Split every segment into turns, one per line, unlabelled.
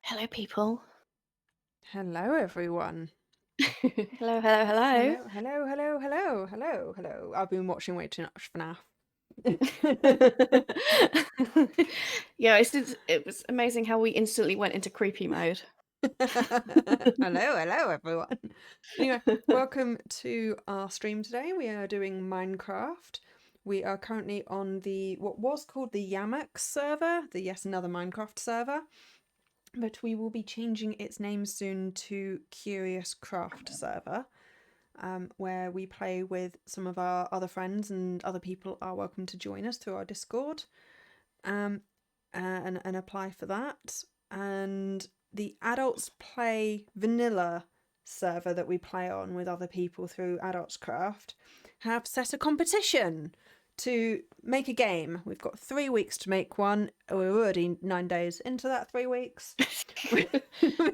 Hello, people.
Hello, everyone.
Hello, hello, hello.
Hello. I've been watching way too much FNAF.
Yeah, it was amazing how we instantly went into creepy mode.
Hello, everyone. Anyway, welcome to our stream today. We are doing Minecraft. We are currently on what was called the Yamak server, another Minecraft server. But we will be changing its name soon to Curious Craft server, where we play with some of our other friends, and other people are welcome to join us through our Discord and apply for that. And the Adults Play Vanilla server that we play on with other people through Adults Craft have set a competition to make a game. We've got 3 weeks to make one. We're already 9 days into that 3 weeks.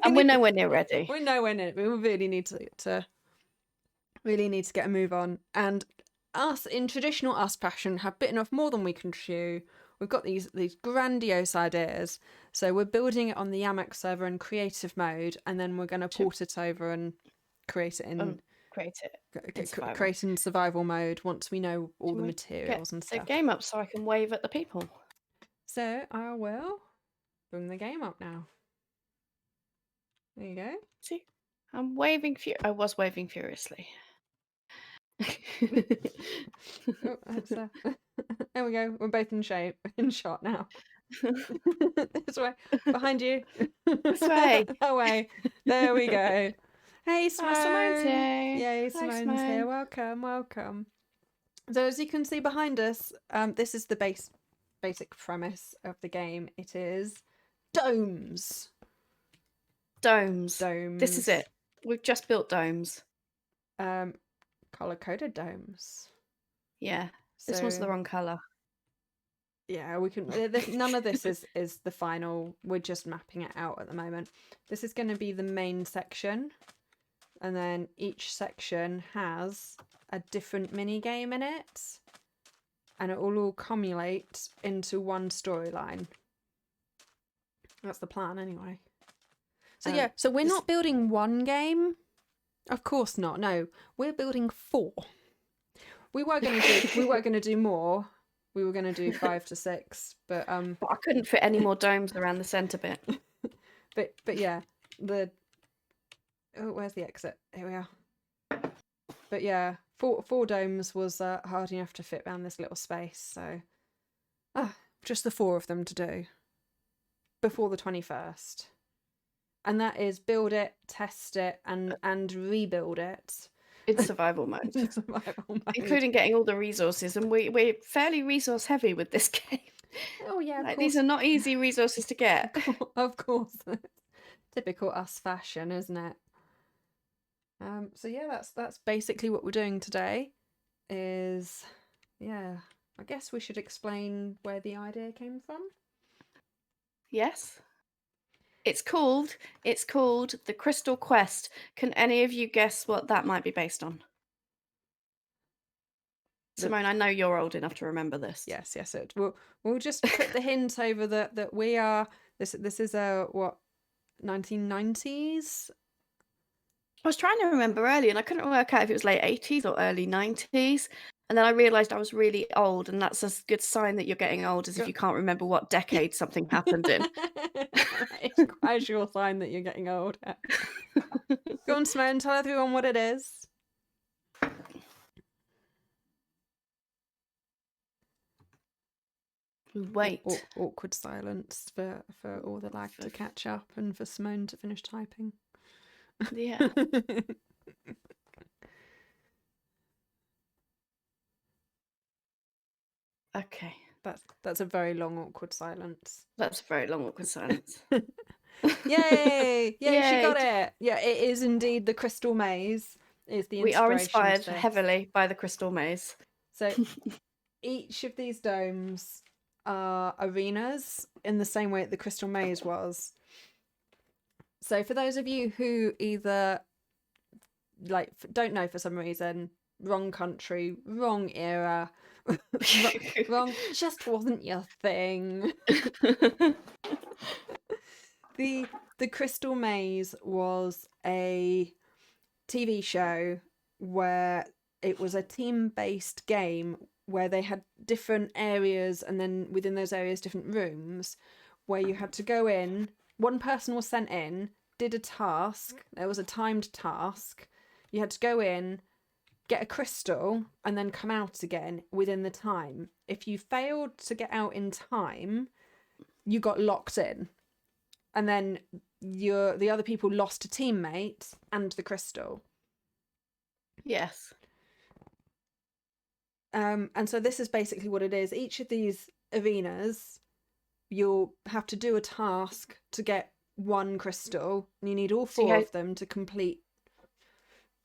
And we're nowhere near ready.
We're nowhere near. We really need to get a move on. And us, in traditional us fashion, have bitten off more than we can chew. We've got these grandiose ideas. So we're building it on the Yamak server in creative mode, and then we're going to port it over and create it in survival mode once we know all the materials and stuff.
The game up so I can wave at the people.
So I will bring the game up now. There you go.
See, I'm waving. I was waving furiously.
Oh, that's there we go. We're both in shot now. This way, behind you.
This way.
That way. There we go. Hey, Simone.
Simone's here.
Yay, Simone's here. Welcome. So as you can see behind us, this is the basic premise of the game. It is domes.
Domes. This is it. We've just built domes.
Color-coded domes.
Yeah. This one's the wrong color.
Yeah, we can. None of this is the final. We're just mapping it out at the moment. This is going to be the main section, and then each section has a different mini game in it, and it will all accumulate into one storyline. That's the plan, anyway. So so we're not building one game. Of course not. No, we're building 4. We were going to do more. We were going to do 5 to 6, but
I couldn't fit any more domes around the centre bit.
but yeah, where's the exit? Here we are. But yeah, 4 domes was hard enough to fit around this little space, so just the 4 of them to do before the 21st, and that is build it, test it, and rebuild it.
It's survival mode. Including getting all the resources, and we're fairly resource heavy with this game.
Oh yeah,
these are not easy resources to get.
Of course. Typical us fashion, isn't it? So yeah, that's basically what we're doing today. I guess we should explain where the idea came from.
Yes. It's called The Crystal Quest. Can any of you guess what that might be based on? Simone, I know you're old enough to remember this.
Yes. We'll just put the hint over that we are. This is 1990s.
I was trying to remember earlier, and I couldn't work out if it was late 80s or early 90s. And then I realised I was really old, and that's a good sign that you're getting old, as if you can't remember what decade something happened in.
It's quite a sure sign that you're getting old. Go on, Simone, tell everyone what it is.
Wait.
Awkward silence for all the lag to catch up and for Simone to finish typing.
Yeah. Okay.
That's a very long awkward silence.
That's a very long awkward silence.
Yay! Yay! She got it. Yeah, it is indeed the Crystal Maze.
We are inspired heavily by the Crystal Maze.
So each of these domes are arenas in the same way that the Crystal Maze was. So for those of you who either don't know for some reason, wrong country, wrong era, wrong just wasn't your thing. The Crystal Maze was a TV show where it was a team-based game where they had different areas, and then within those areas different rooms where you had to go in. One person was sent in, did a task. There was a timed task. You had to go in, get a crystal, and then come out again within the time. If you failed to get out in time, you got locked in, and then the other people lost a teammate and the crystal.
Yes.
And so this is basically what it is. Each of these arenas, you'll have to do a task to get one crystal, and you need all four of them to complete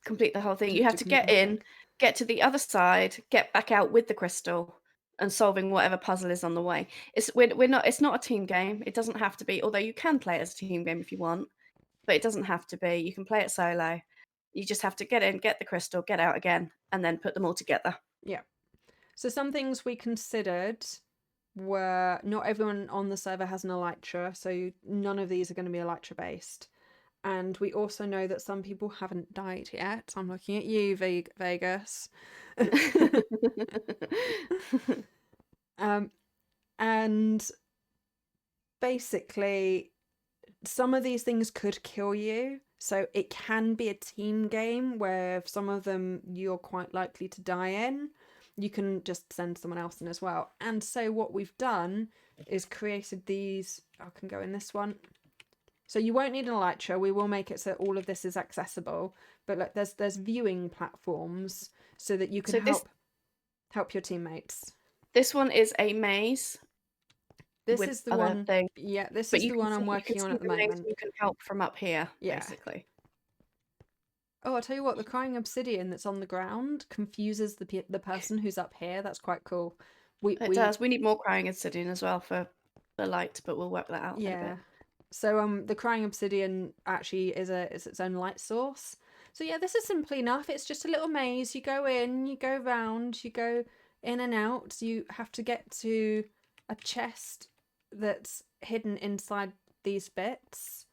the whole thing. You have to get in, get to the other side, get back out with the crystal, and solving whatever puzzle is on the way. It's not a team game. It doesn't have to be, although you can play it as a team game if you want, but it doesn't have to be. You can play it solo. You just have to get in, get the crystal, get out again, and then put them all together.
Yeah. So some things we considered were not everyone on the server has an elytra, so none of these are going to be elytra based. And we also know that some people haven't died yet. I'm looking at you, Vegas. And basically, some of these things could kill you. So it can be a team game where if some of them you're quite likely to die in, you can just send someone else in as well. And so what we've done is created these. I can go in this one. So you won't need an elytra. We will make it so all of this is accessible. But look, there's viewing platforms so that you can help your teammates.
This one is a maze.
This is the one. Yeah, this is the one I'm working on at the moment.
You can help from up here, basically.
Oh, I'll tell you what, the crying obsidian that's on the ground confuses the person who's up here. That's quite cool.
It does. We need more crying obsidian as well for the light, but we'll work that out in a bit.
So the crying obsidian actually is its own light source. So yeah, this is simple enough. It's just a little maze. You go in, you go round, you go in and out. You have to get to a chest that's hidden inside these bits.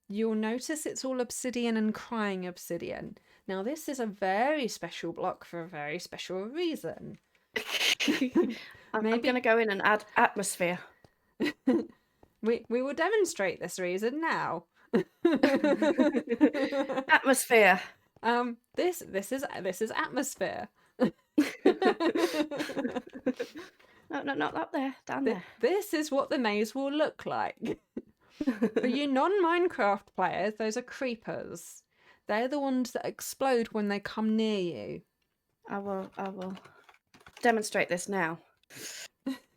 You'll notice it's all obsidian and crying obsidian. Now this is a very special block for a very special reason.
I'm going to go in and add atmosphere.
We will demonstrate this reason now.
Atmosphere.
This is atmosphere.
No, not up there, down there.
This is what the maze will look like. For you non-Minecraft players, those are creepers. They're the ones that explode when they come near you.
I will demonstrate this now. If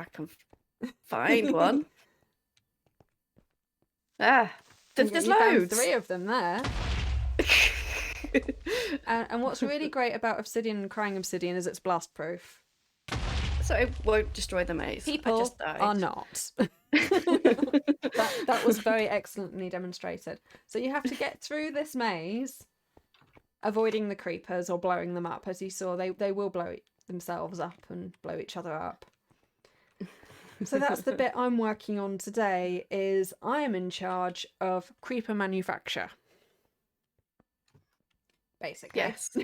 I can find one. There's loads.
3 of them there. And what's really great about obsidian and crying obsidian is it's blast proof.
So it won't destroy the maze.
People
just died.
are not. that was very excellently demonstrated. So you have to get through this maze, avoiding the creepers or blowing them up. As you saw, they will blow themselves up and blow each other up. So that's the bit I'm working on today. Is I am in charge of creeper manufacture. Basically.
Yes.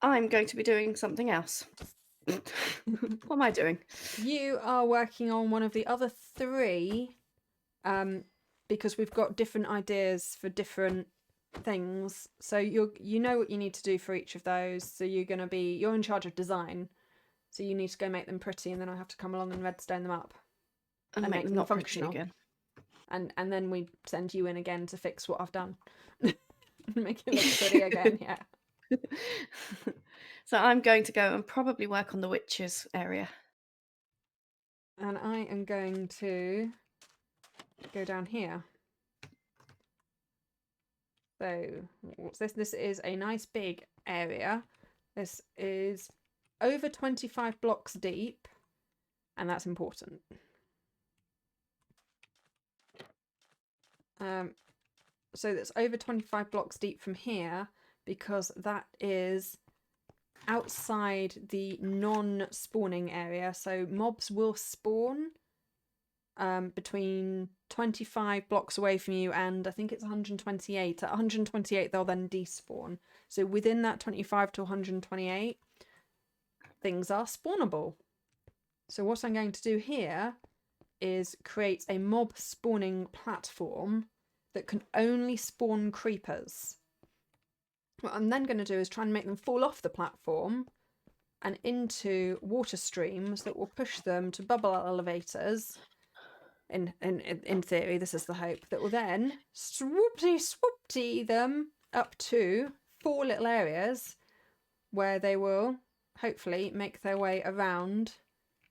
I'm going to be doing something else. What am I doing?
You are working on one of the other 3, because we've got different ideas for different things. So you know what you need to do for each of those. So you're in charge of design. So you need to go make them pretty, and then I have to come along and redstone them up
and make them not functional again.
And then we send you in again to fix what I've done. Make it look pretty again. Yeah.
So I'm going to go and probably work on the witches area.
And I am going to go down here. So what's this? This is a nice big area. This is over 25 blocks deep, and that's important. So that's over 25 blocks deep from here, because that is outside the non-spawning area. So mobs will spawn between 25 blocks away from you and I think it's 128. At 128 they'll then despawn. So within that 25 to 128 things are spawnable. So what I'm going to do here is create a mob spawning platform that can only spawn creepers. What I'm then going to do is try and make them fall off the platform and into water streams that will push them to bubble elevators. In theory, this is the hope, that will then swoopty them up to 4 little areas where they will hopefully make their way around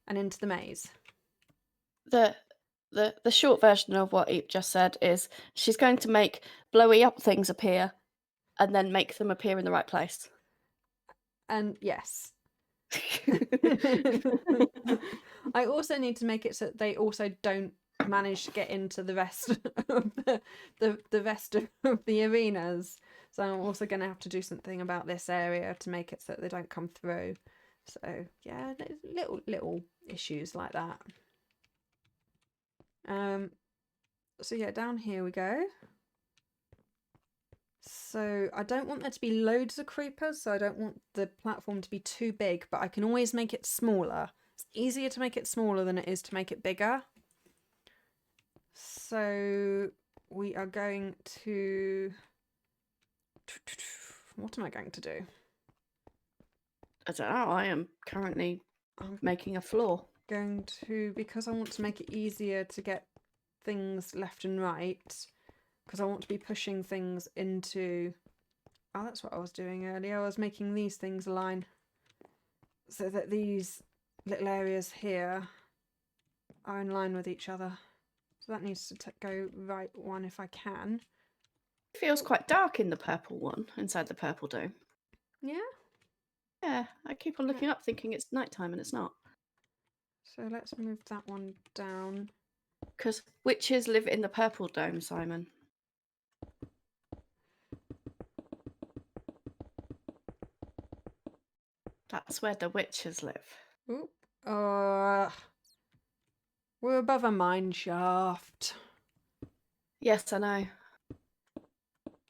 and into the maze.
The short version of what Eve just said is she's going to make blowy up things appear and then make them appear in the right place.
And yes. I also need to make it so that they also don't manage to get into the rest of the rest of the arenas. So I'm also going to have to do something about this area to make it so that they don't come through. So yeah, little issues like that. So yeah, down here we go. So I don't want there to be loads of creepers, so I don't want the platform to be too big, but I can always make it smaller. It's easier to make it smaller than it is to make it bigger. So we are going to... What am I going to do?
I don't know, I am currently making a floor.
Going to, because I want to make it easier to get things left and right, because I want to be pushing things into... Oh, that's what I was doing earlier. I was making these things align so that these little areas here are in line with each other. So that needs to go right one if I can.
It feels quite dark in the purple one, inside the purple dome.
Yeah?
Yeah, I keep on looking up thinking it's nighttime and it's not.
So let's move that one down.
Because witches live in the purple dome, Simon. That's where the witches live.
Oop. We're above a mine shaft.
Yes, I know.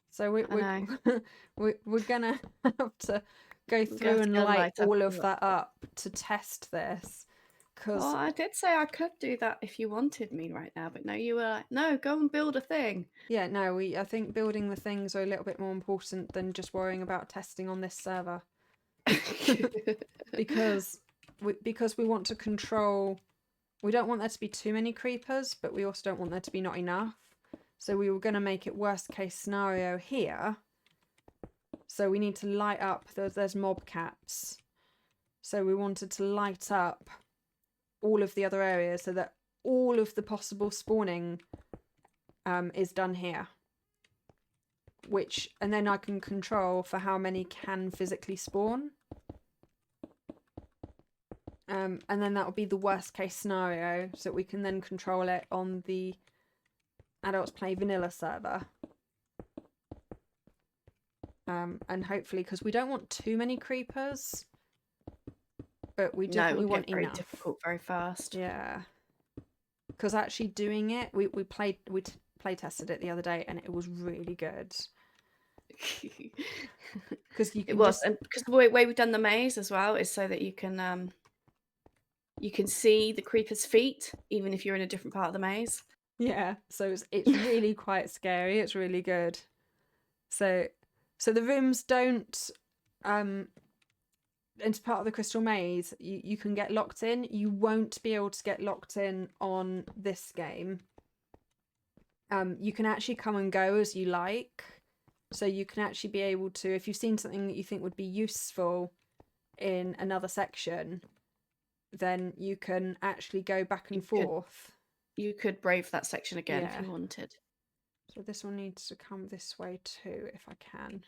So we're gonna have to go through and
go
light all
up
of that up to test this.
Well, I did say I could do that if you wanted me right now, but no, you were like, no, go and build a thing.
Yeah, no, I think building the things are a little bit more important than just worrying about testing on this server. because we want to control... We don't want there to be too many creepers, but we also don't want there to be not enough. So we were going to make it worst case scenario here. So we need to light up, there's mob caps. So we wanted to light up all of the other areas so that all of the possible spawning is done here. And then I can control for how many can physically spawn. And then that will be the worst case scenario, so that we can then control it on the Adults Play Vanilla server. And hopefully, because we don't want too many creepers, but we definitely want enough.
Very difficult very fast.
Yeah. Because actually doing it, we play tested it the other day, and it was really good. Because you can
and because the way we've done the maze as well is so that you can see the creeper's feet even if you're in a different part of the maze.
Yeah, so it's really quite scary. It's really good. So the rooms don't into part of the crystal maze you can get locked in. You won't be able to get locked in on this game. You can actually come and go as you like. So you can actually be able to, if you've seen something that you think would be useful in another section, then you can actually go back and forth.
You could brave that section again if you wanted.
So this one needs to come this way too, if I can.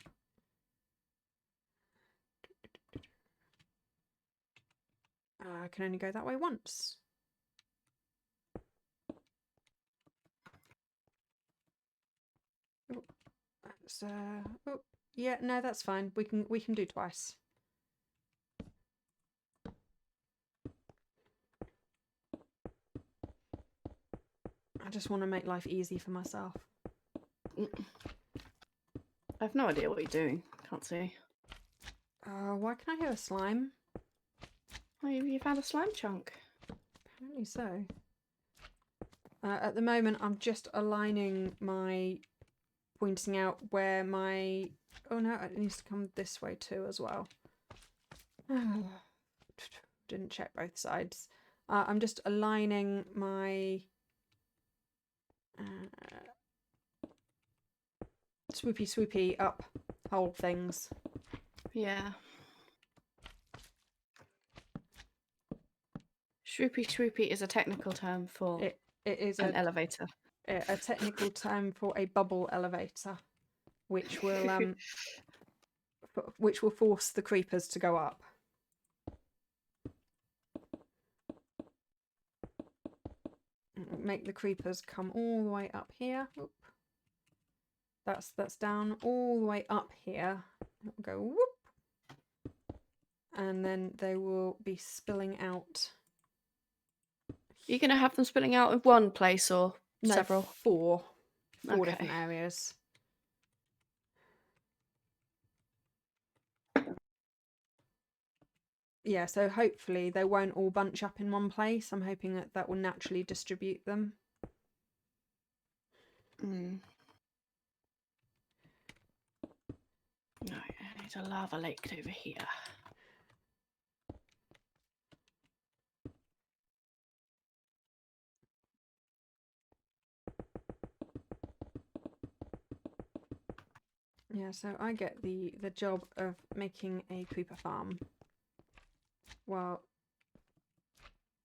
I can only go that way once. Oh, that's, oh, yeah, no, that's fine. We can do twice. just want to make life easy for myself.
I have no idea what you're doing. Can't see.
Why can I hear a slime?
Oh, you found a slime chunk.
Apparently so. At the moment, I'm just aligning my... pointing out where my... Oh no, it needs to come this way too as well. Didn't check both sides. I'm just aligning my... swoopy up hole things.
Yeah. Shroopy is a technical term for
It is
an elevator.
A technical term for a bubble elevator, which will force the creepers to go up. Make the creepers come all the way up here. Oop. That's down all the way up here. It'll go whoop, and then they will be spilling out.
You're going to have them spilling out in one place or
No,
several?
four
Okay.
different areas. Yeah, so hopefully they won't all bunch up in one place. I'm hoping that that will naturally distribute them.
No, I need a lava lake over here.
Yeah, so I get the job of making a creeper farm. Well,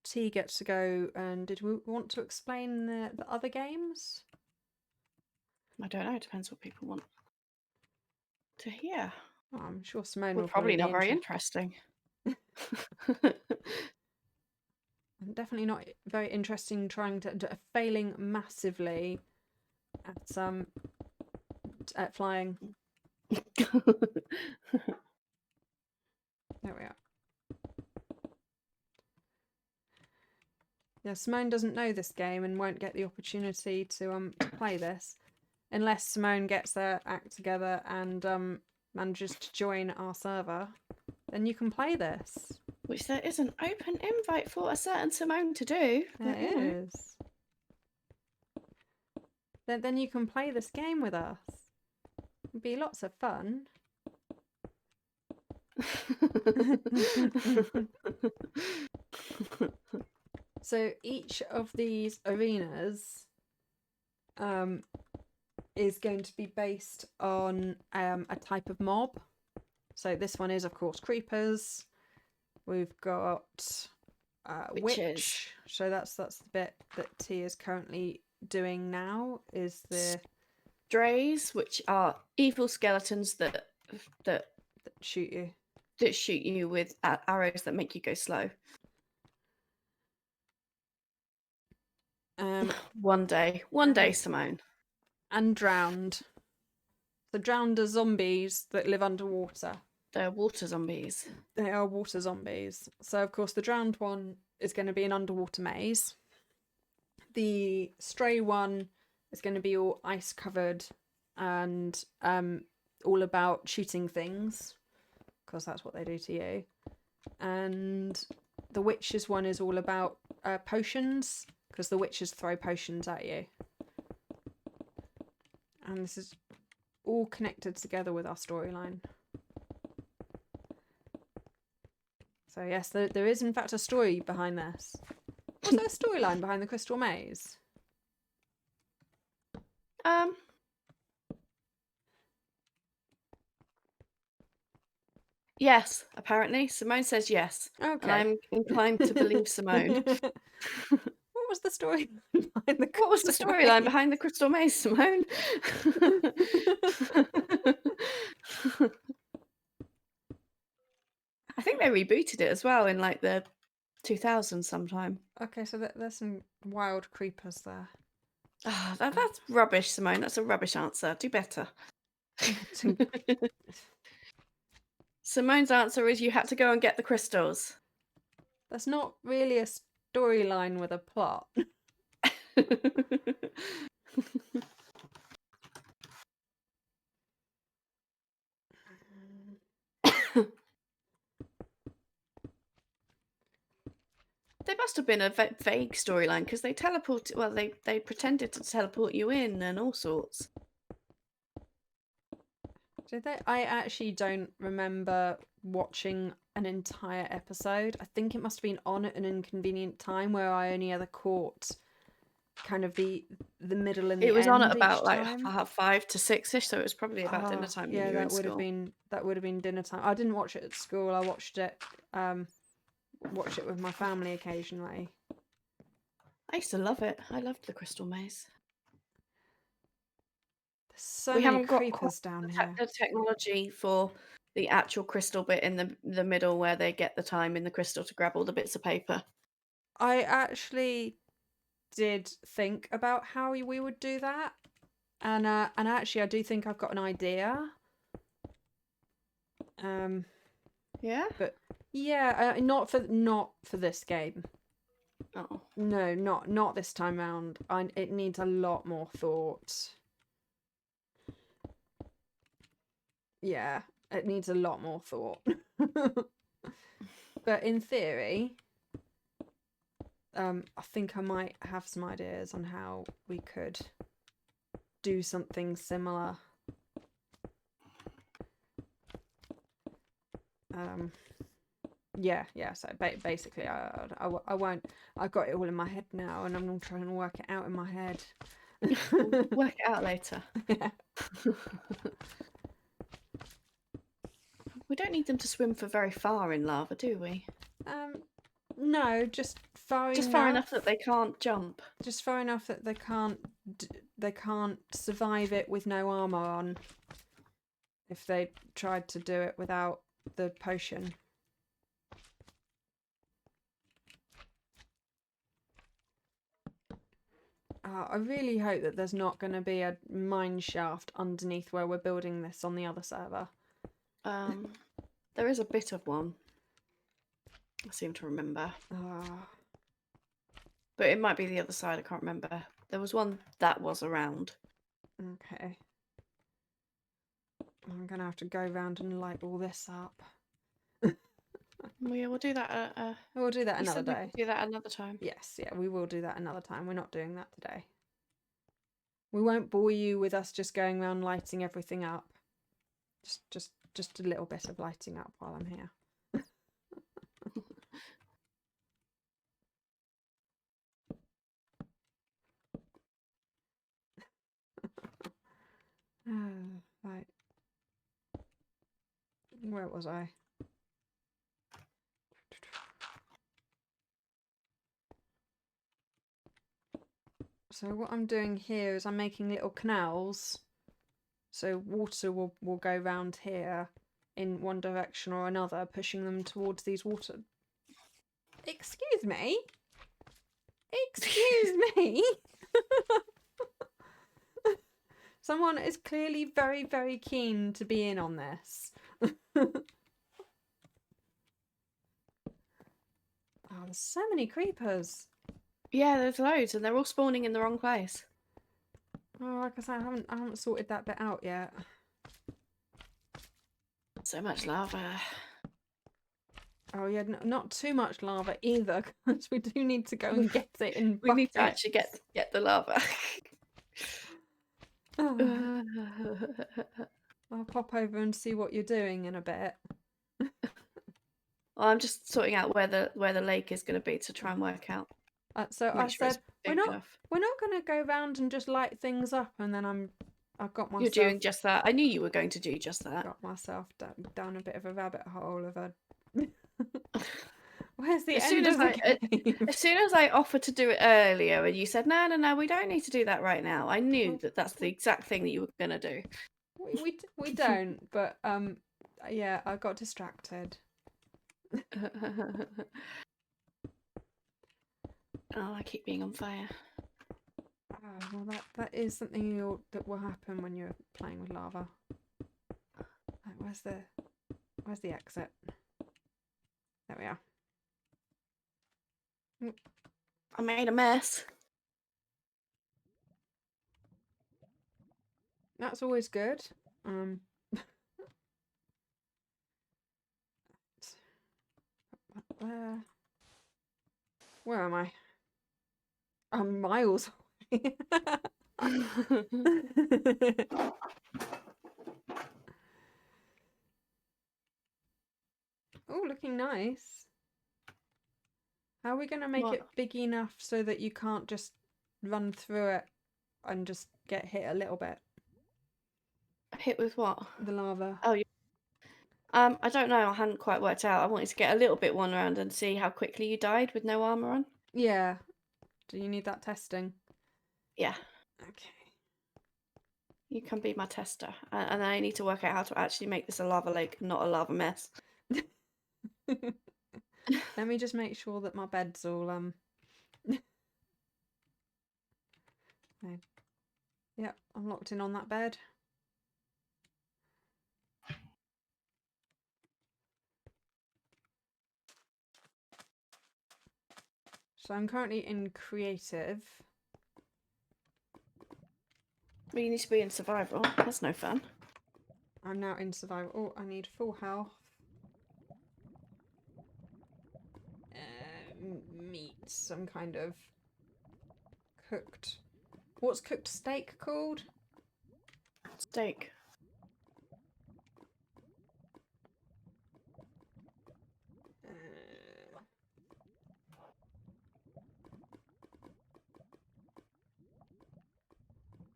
T gets to go, and did we want to explain the other games?
I don't know, it depends what people want to hear.
Oh, I'm sure Simone
Well,
will
probably
be
not very interesting.
Definitely not very interesting trying to failing massively at flying. There we are. Yeah, Simone doesn't know this game and won't get the opportunity to play this unless Simone gets their act together and manages to join our server. Then you can play this.
Which there is an open invite for a certain Simone to do.
There is. Then you can play this game with us. It'd be lots of fun. So each of these arenas is going to be based on a type of mob. So this one is, of course, creepers. We've got witch. So that's the bit that T is currently doing now. Is the
strays, which are evil skeletons that
shoot you.
That shoot you with arrows that make you go slow. One day, Simone.
And drowned. So drowned are zombies that live underwater.
They're water zombies.
They are water zombies. So, of course, the drowned one is going to be an underwater maze. The stray one is going to be all ice covered and all about shooting things, because that's what they do to you. And the witch's one is all about potions, because the witches throw potions at you. And this is all connected together with our storyline. So yes, there is in fact a story behind this. Was there a storyline behind the Crystal Maze?
Yes, apparently. Simone says yes.
Okay.
And I'm inclined to believe Simone.
What was the story behind the
What was the storyline behind the Crystal Maze, Simone? I think they rebooted it as well in like the 2000s sometime.
Okay, so there's some wild creepers there.
Oh, that's rubbish, Simone. That's a rubbish answer. Do better. Simone's answer is you had to go and get the crystals.
That's not really a storyline with a plot.
There must have been a vague storyline because they teleport. Well, they pretended to teleport you in and all sorts.
Did they? I actually don't remember watching an entire episode. I think it must have been on at an inconvenient time where I only ever caught kind of the middle and
It
the
was on at
end each
about like
time.
5 to 6ish, so it was probably about dinner
Ah,
time when
yeah,
you were in school.
that would have been dinner time. I didn't watch it at school. I watched it with my family occasionally.
I used to love it. I loved the Crystal Maze.
There's so
We
many
haven't got quite
creepers down here.
the technology for the actual crystal bit in the middle where they get the time in the crystal to grab all the bits of paper.
I actually did think about how we would do that, and actually I do think I've got an idea.
Yeah?
But yeah, not for this game.
Oh.
No, not this time round. It needs a lot more thought. Yeah, it needs a lot more thought. But in theory, I think I might have some ideas on how we could do something similar. Yeah. So basically, I won't. I've got it all in my head now, and I'm trying to work it out in my head.
We'll work it out later.
Yeah.
We don't need them to swim for very far in lava, do we?
No, just far
enough that they can't jump.
Just far enough that they can't survive it with no armor on. If they tried to do it without the potion. I really hope that there's not going to be a mine shaft underneath where we're building this on the other server.
There is a bit of one. I seem to remember. But it might be the other side, I can't remember. There was one that was around.
Okay. I'm going to have to go round and light all this up.
Well, yeah, we'll do that.
We'll do that another day.
Do that another time.
Yes, yeah, we will do that another time. We're not doing that today. We won't bore you with us just going around lighting everything up. Just a little bit of lighting up while I'm here. Right. Where was I? So what I'm doing here is I'm making little canals. So water will go round here in one direction or another, pushing them towards these water. Excuse me? Excuse me? Someone is clearly very, very keen to be in on this. Oh, there's so many creepers.
Yeah, there's loads, and they're all spawning in the wrong place.
Oh, like I said, I haven't sorted that bit out yet.
So much lava.
Oh yeah, not too much lava either, because we do need to go and get it in buckets.
We need to actually get the lava.
Oh. I'll pop over and see what you're doing in a bit.
Well, I'm just sorting out where the lake is going to be to try and work out.
So I said we're not going to go round and just light things up, and then I've got myself.
You're doing just that. I knew you were going to do just that.
Got myself down a bit of a rabbit hole of a. Where's the
as
end
soon
of the cave?
As soon as I offered to do it earlier, and you said no, we don't need to do that right now. I knew that that's the exact thing that you were going to do.
We don't, but yeah, I got distracted.
Oh, I keep being on fire.
Oh, well, that is something that will happen when you're playing with lava. Right, where's the exit? There we are.
I made a mess.
That's always good. Where am I? I'm miles away. Oh, looking nice. How are we going to make it big enough so that you can't just run through it and just get hit a little bit?
Hit with what?
The lava.
Oh, I don't know. I hadn't quite worked out. I wanted to get a little bit one round and see how quickly you died with no armor on.
Yeah. Do you need that testing?
Yeah.
Okay.
You can be my tester. And I need to work out how to actually make this a lava lake, not a lava mess.
Let me just make sure that my bed's all Yep, I'm locked in on that bed. So I'm currently in creative.
Well, you need to be in survival. That's no fun.
I'm now in survival. Oh, I need full health. Meat, some kind of cooked. What's cooked steak called?
Steak.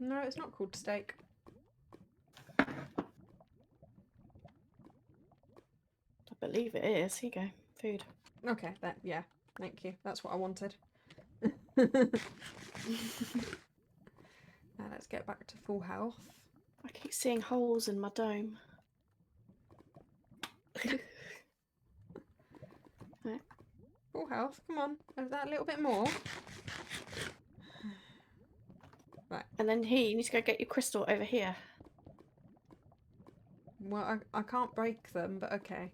No, it's not called steak.
I believe it is. Here you go. Food.
Okay, yeah. Thank you. That's what I wanted. Now let's get back to full health.
I keep seeing holes in my dome. Right.
Full health. Come on. Is that a little bit more? Right.
And then here, you need to go get your crystal over here.
Well, I can't break them, but okay.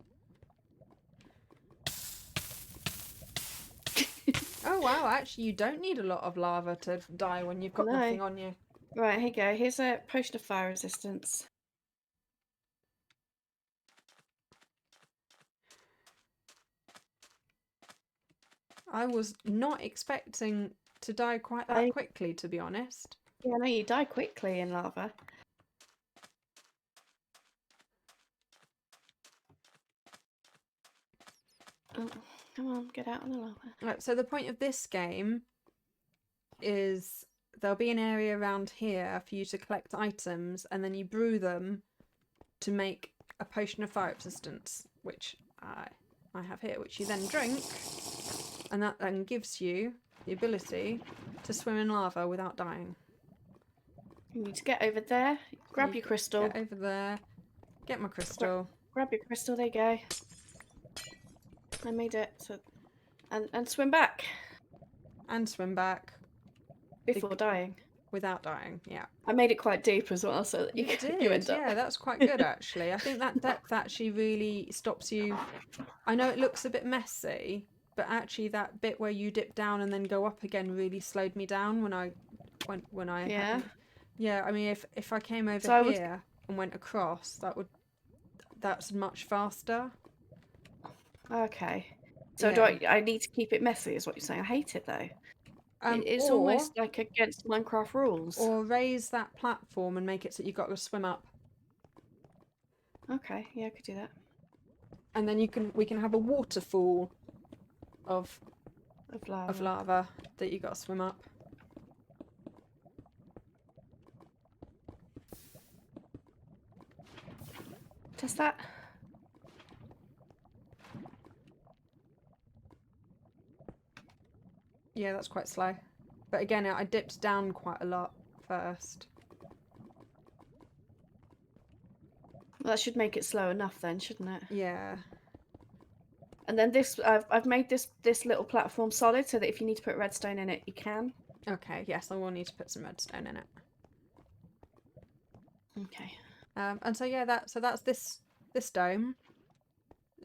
Oh wow, actually you don't need a lot of lava to die when you've got nothing on you.
Right, here you go. Here's a potion of fire resistance.
I was not expecting to die quite that quickly, to be honest.
Yeah, no, you die quickly in lava. Oh, come on, get out of the lava.
Right, so the point of this game is there'll be an area around here for you to collect items, and then you brew them to make a potion of fire resistance, which I have here, which you then drink, and that then gives you the ability to swim in lava without dying.
You need to get over there, grab your crystal.
Get over there, get my crystal.
Grab your crystal, there you go. I made it, so and swim back.
And swim back.
Before dying.
Without dying, yeah.
I made it quite deep as well, so that you end up.
Yeah, that's quite good actually. I think that depth actually really stops you. I know it looks a bit messy, but actually that bit where you dip down and then go up again really slowed me down when I
Yeah.
Yeah, I mean if I came over here and went across, that's much faster.
Okay. So yeah. I need to keep it messy is what you're saying. I hate it though. It's almost like against Minecraft rules.
Or raise that platform and make it so you've got to swim up.
Okay, yeah, I could do that.
And then we can have a waterfall of lava that you got to swim up.
Test that.
Yeah, that's quite slow. But again, I dipped down quite a lot first.
Well, that should make it slow enough then, shouldn't it?
Yeah.
And then this, I've made this little platform solid so that if you need to put redstone in it, you can.
Okay, yes, I will need to put some redstone in it.
Okay.
And so yeah, that's this dome.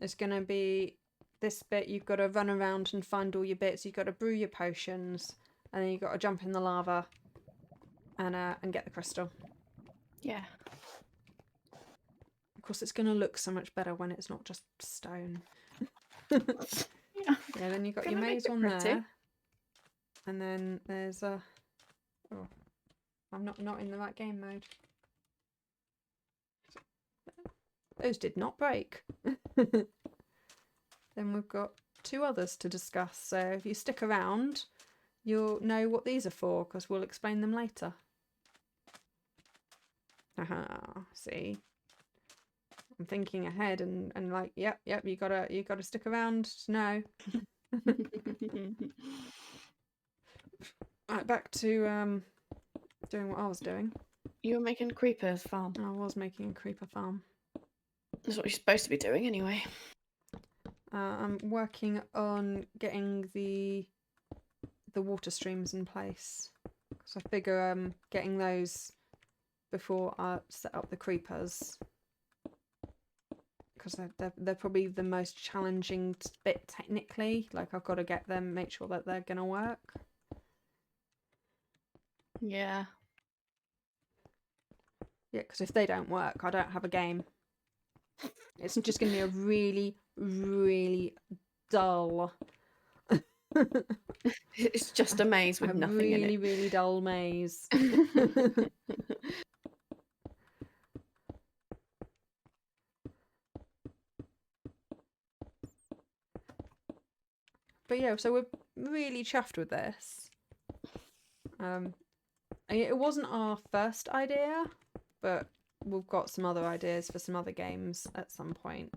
It's gonna be this bit. You've got to run around and find all your bits. You've got to brew your potions, and then you've got to jump in the lava and get the crystal.
Yeah.
Of course, it's going to look so much better when it's not just stone.
Yeah.
Yeah, then you've got your
Gonna make
maze
it
one
pretty.
there. And then there's a... Oh, I'm not in the right game mode. Those did not break. Then we've got 2 others to discuss. So if you stick around, you'll know what these are for, because we'll explain them later. See? I'm thinking ahead and like, yep, you gotta stick around to know. Right, back to doing what I was doing.
You were making a creepers farm.
I was making a creeper farm.
That's what you're supposed to be doing anyway.
I'm working on getting the water streams in place. So I figure getting those before I set up the creepers, because they're probably the most challenging bit technically. Like, I've got to get them, make sure that they're gonna work.
Yeah.
Yeah, because if they don't work, I don't have a game. It's just gonna be a really, really dull.
It's just a maze with nothing in
really,
it.
really dull maze. But yeah, so we're really chuffed with this. It wasn't our first idea, but we've got some other ideas for some other games at some point.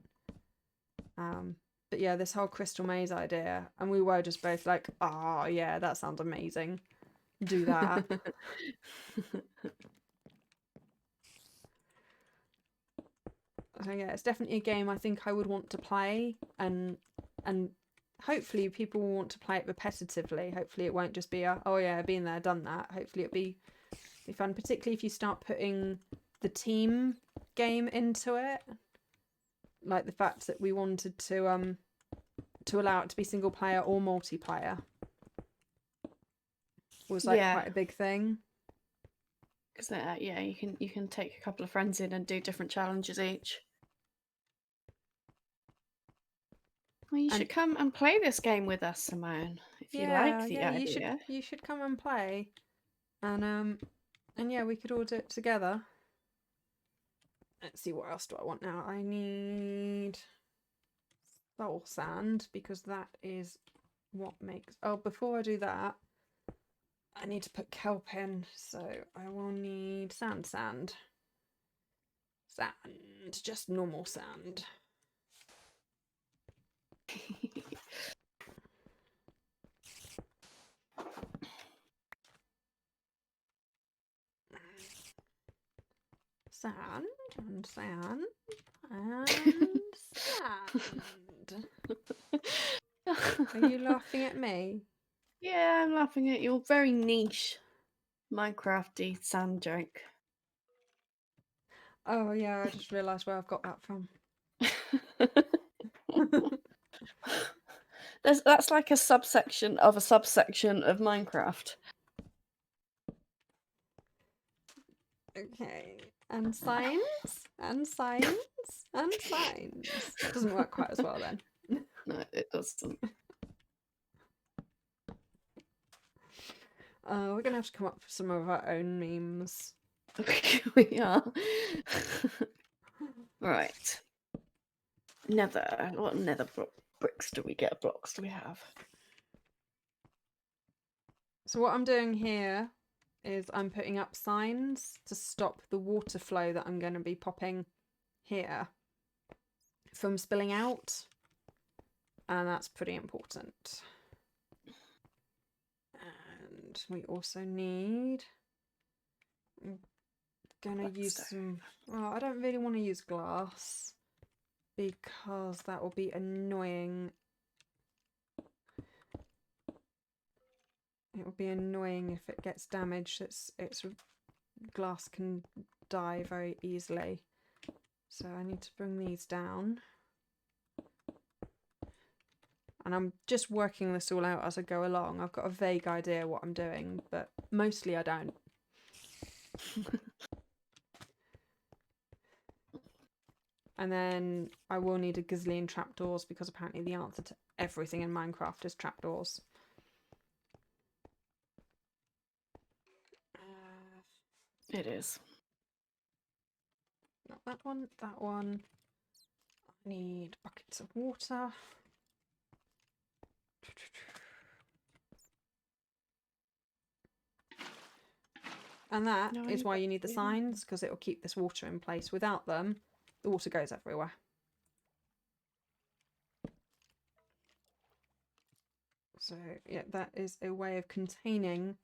But yeah, this whole crystal maze idea, and we were just both like, oh yeah, that sounds amazing. Do that. So yeah, it's definitely a game I think I would want to play, and hopefully people will want to play it repetitively. Hopefully it won't just be a, oh yeah, been there, done that. Hopefully it'll be fun, particularly if you start putting the team game into it. Like the fact that we wanted to allow it to be single player or multiplayer was like quite a big thing.
Because yeah, you can take a couple of friends in and do different challenges each. Well, you should come and play this game with us, Simone, if you like the idea.
You should come and play, and yeah, we could all do it together. Let's see, what else do I want now? I need soul sand, because that is what makes... Oh, before I do that, I need to put kelp in, so I will need sand. Sand, just normal sand. Sand and sand and sand. Are you laughing at me?
Yeah, I'm laughing at your very niche Minecrafty sand joke.
Oh yeah, I just realised where I've got that from.
That's like a subsection of Minecraft.
Okay, and signs, and signs, and signs. Doesn't work quite as well then.
No, it doesn't.
We're gonna have to come up with some of our own memes.
We are. Right. Nether. What nether bricks do we get? Blocks do we have?
So what I'm doing here is I'm putting up signs to stop the water flow that I'm going to be popping here from spilling out, and that's pretty important. And we also need... I'm gonna use some... Oh, I don't really want to use glass, because that will be annoying. It will be annoying if it gets damaged. It's glass can die very easily. So I need to bring these down. And I'm just working this all out as I go along. I've got a vague idea what I'm doing, but mostly I don't. And then I will need a gazillion trapdoors because apparently the answer to everything in Minecraft is trapdoors.
It is.
Not that one, that one. I need buckets of water. And that
No, I
is
need
why
that
you need the
too.
signs, because it will keep this water in place. Without them, the water goes everywhere. So, yeah, that is a way of containing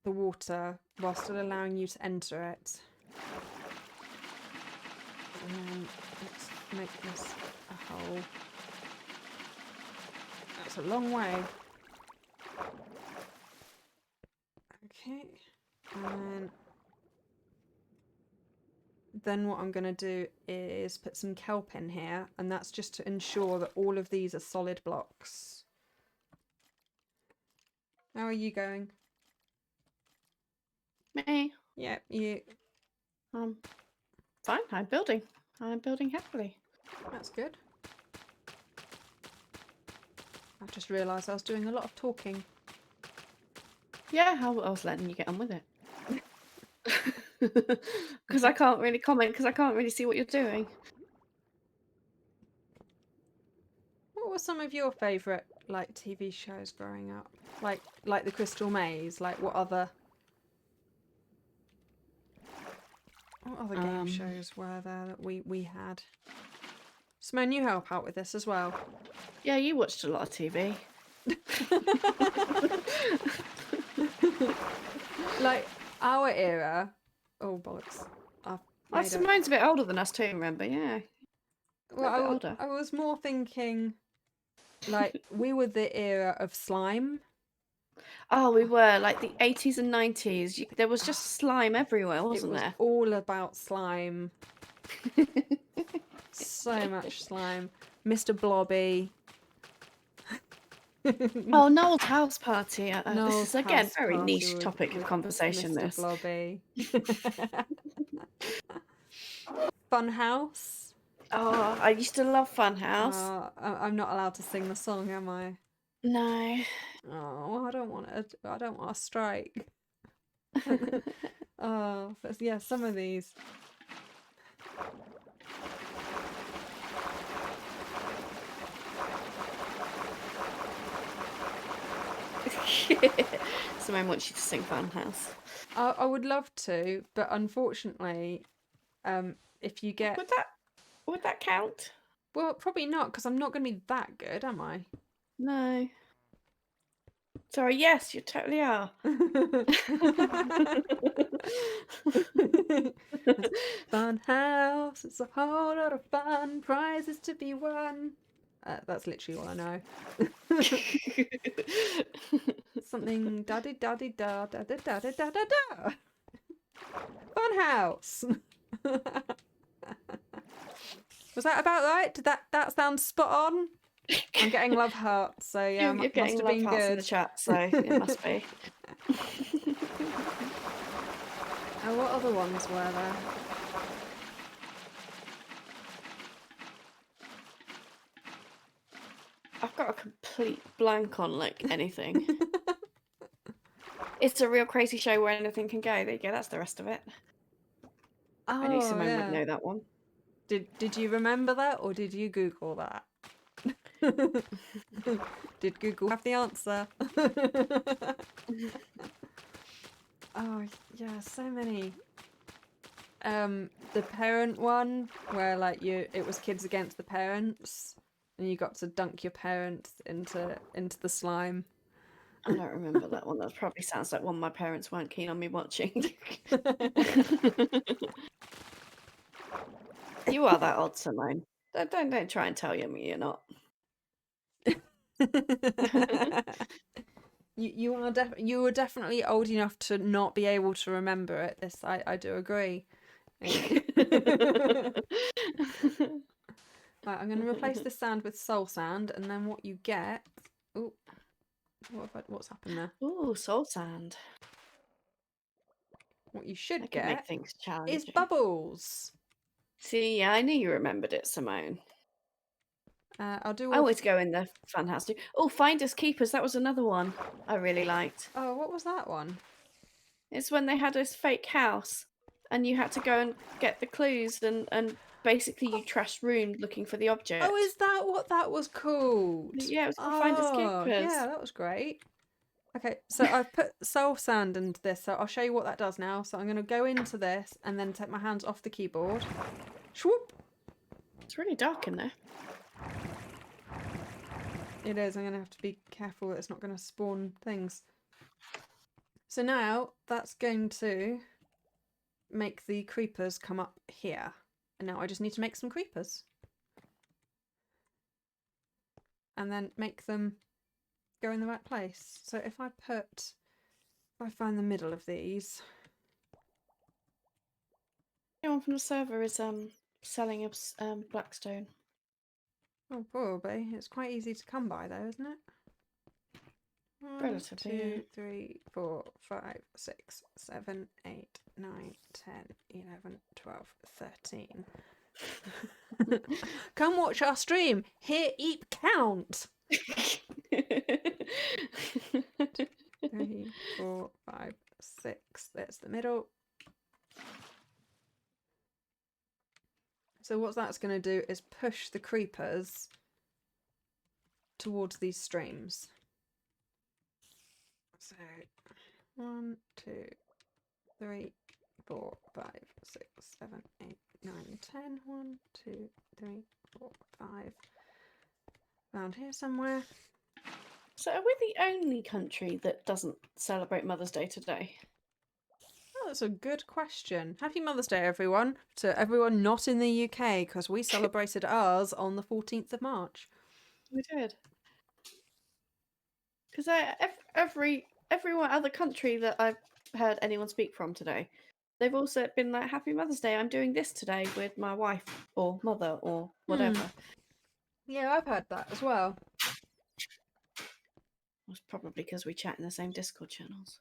the water while still allowing you to enter it. And then let's make this a hole. That's a long way. Okay. And then what I'm going to do is put some kelp in here, and that's just to ensure that all of these are solid blocks. How are you going?
Me.
Yep, you.
Fine. I'm building. I'm building happily.
That's good. I just realised I was doing a lot of talking.
Yeah, I was letting you get on with it. Because I can't really comment because I can't really see what you're doing.
What were some of your favourite like TV shows growing up? Like the Crystal Maze. Like what other game shows were there that we had? Simone, you help out with this as well.
Yeah, you watched a lot of TV.
Like our era. Oh bollocks!
Simone's a bit older than us too. Remember? Yeah.
Well,
A bit older.
I was more thinking, like we were the era of slime.
Oh, we were like the 80s and 90s. There was just slime everywhere, wasn't
It was
there?
all about slime. So much slime. Mr. Blobby.
Oh, Noel's house party. This
Noel's
is again
house
very
party
niche topic of
with
conversation.
Mr.
This.
Blobby. Fun House.
Oh, I used to love Funhouse.
I'm not allowed to sing the song, am I?
No.
Oh, I don't want a strike. Oh, but yeah, some of these.
Simone wants you to sing Funhouse.
I would love to, but unfortunately, if you get
Would that count?
well, probably not, because I'm not going to be that good, am I?
No. Sorry, yes, you totally are.
Fun house, it's a whole lot of fun, prizes to be won. That's literally all I know. Something da da da da da da da da da da da. Fun house. Was that about right? Did that sound spot on? I'm getting love hearts, so yeah,
You're
must
getting
have
love
been
hearts in
good.
the chat, so it must be.
What other ones were there?
I've got a complete blank on like anything. It's a real crazy show where anything can go. There you go. That's the rest of it. I knew Simone would know that one.
Did you remember that, or did you Google that? Did Google have the answer? Oh yeah, so many. The parent one where like it was kids against the parents, and you got to dunk your parents into the slime.
I don't remember that one. That probably sounds like one my parents weren't keen on me watching. You are that old, Simone. Don't try and tell me you're not.
You were definitely old enough to not be able to remember it. This I do agree. Right, I'm going to replace the sand with soul sand, and then what you get... Oh, what's happened there?
Ooh, soul sand.
What you should
That could make
get
things
is
challenging.
bubbles.
See, yeah, I knew you remembered it, Simone.
I'll do
I
all.
always go in the fun house too. Oh, Finders Keepers, that was another one I really liked.
Oh, what was that one?
It's when they had this fake house and you had to go and get the clues and basically you trashed rooms looking for the
Oh,
object.
is that what that was called?
Yeah, it was called Finders
Oh, yeah,
Keepers.
that was great. Okay, so I've put soul sand into this, so I'll show you what that does now. So I'm going to go into this and then take my hands off the keyboard. Swoop!
It's really dark in there.
It is. I'm going to have to be careful that it's not going to spawn things. So now that's going to make the creepers come up here. And now I just need to make some creepers. And then make them go in the right place. So if I find the middle of these.
Anyone from the server is selling us Blackstone.
Oh, probably. It's quite easy to come by though, isn't it? 1,
Relatively,
2,
yeah.
3, 4, 5, 6, 7, 8, 9, 10, 11, 12, 13. Come watch our stream. Hear Eep count. 3, 4, 5, 6. There's the middle. So what that's going to do is push the creepers towards these streams. So 1, 2, 3, 4, 5, 6, 7, 8, 9, 10. 1, 2, 3, 4, 5. Around here somewhere.
So are we the only country that doesn't celebrate Mother's Day today?
Oh, that's a good question. Happy Mother's Day, everyone. To everyone not in the UK, because we celebrated ours on the 14th of March.
We did. Because every other country that I've heard anyone speak from today, they've also been like, "Happy Mother's Day! I'm doing this today with my wife or mother or whatever."
Yeah, I've heard that as well.
It's probably because we chat in the same Discord channels.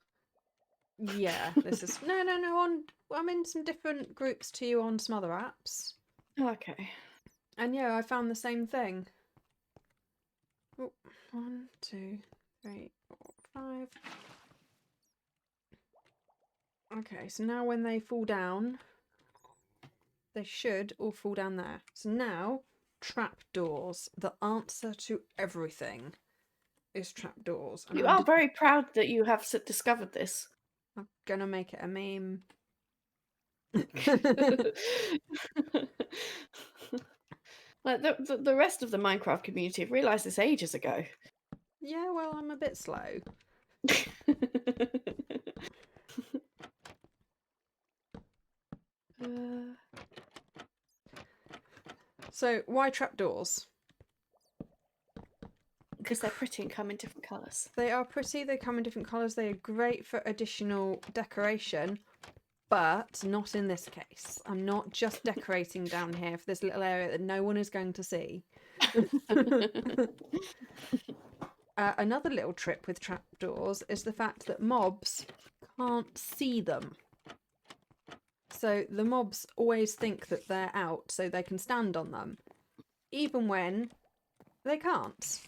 Yeah, this is no. I'm in some different groups to you on some other apps,
Okay.
and yeah, I found the same thing. Oh, 1, 2, 3, 4, 5. Okay, so now when they fall down, they should all fall down there. So now, trapdoors. The answer to everything is trapdoors. And
You are very proud that you have discovered this.
I'm gonna make it a meme.
Like the rest of the Minecraft community have realised this ages ago.
Yeah, well, I'm a bit slow. So, why trapdoors?
Because they're pretty and come in different colours.
They are pretty, they come in different colours, they are great for additional decoration, but not in this case. I'm not just decorating down here for this little area that no one is going to see. Another little trick with trapdoors is the fact that mobs can't see them. So the mobs always think that they're out so they can stand on them, even when they can't.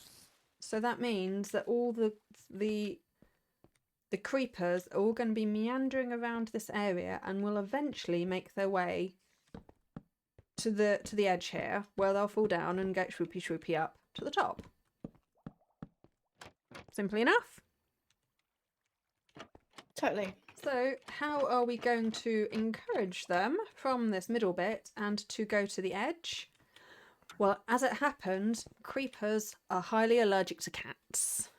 So that means that all the creepers are all going to be meandering around this area and will eventually make their way to the edge here, where they'll fall down and get swoopy swoopy up to the top. Simply enough.
Totally.
So how are we going to encourage them from this middle bit and to go to the edge? Well, as it happens, creepers are highly allergic to cats.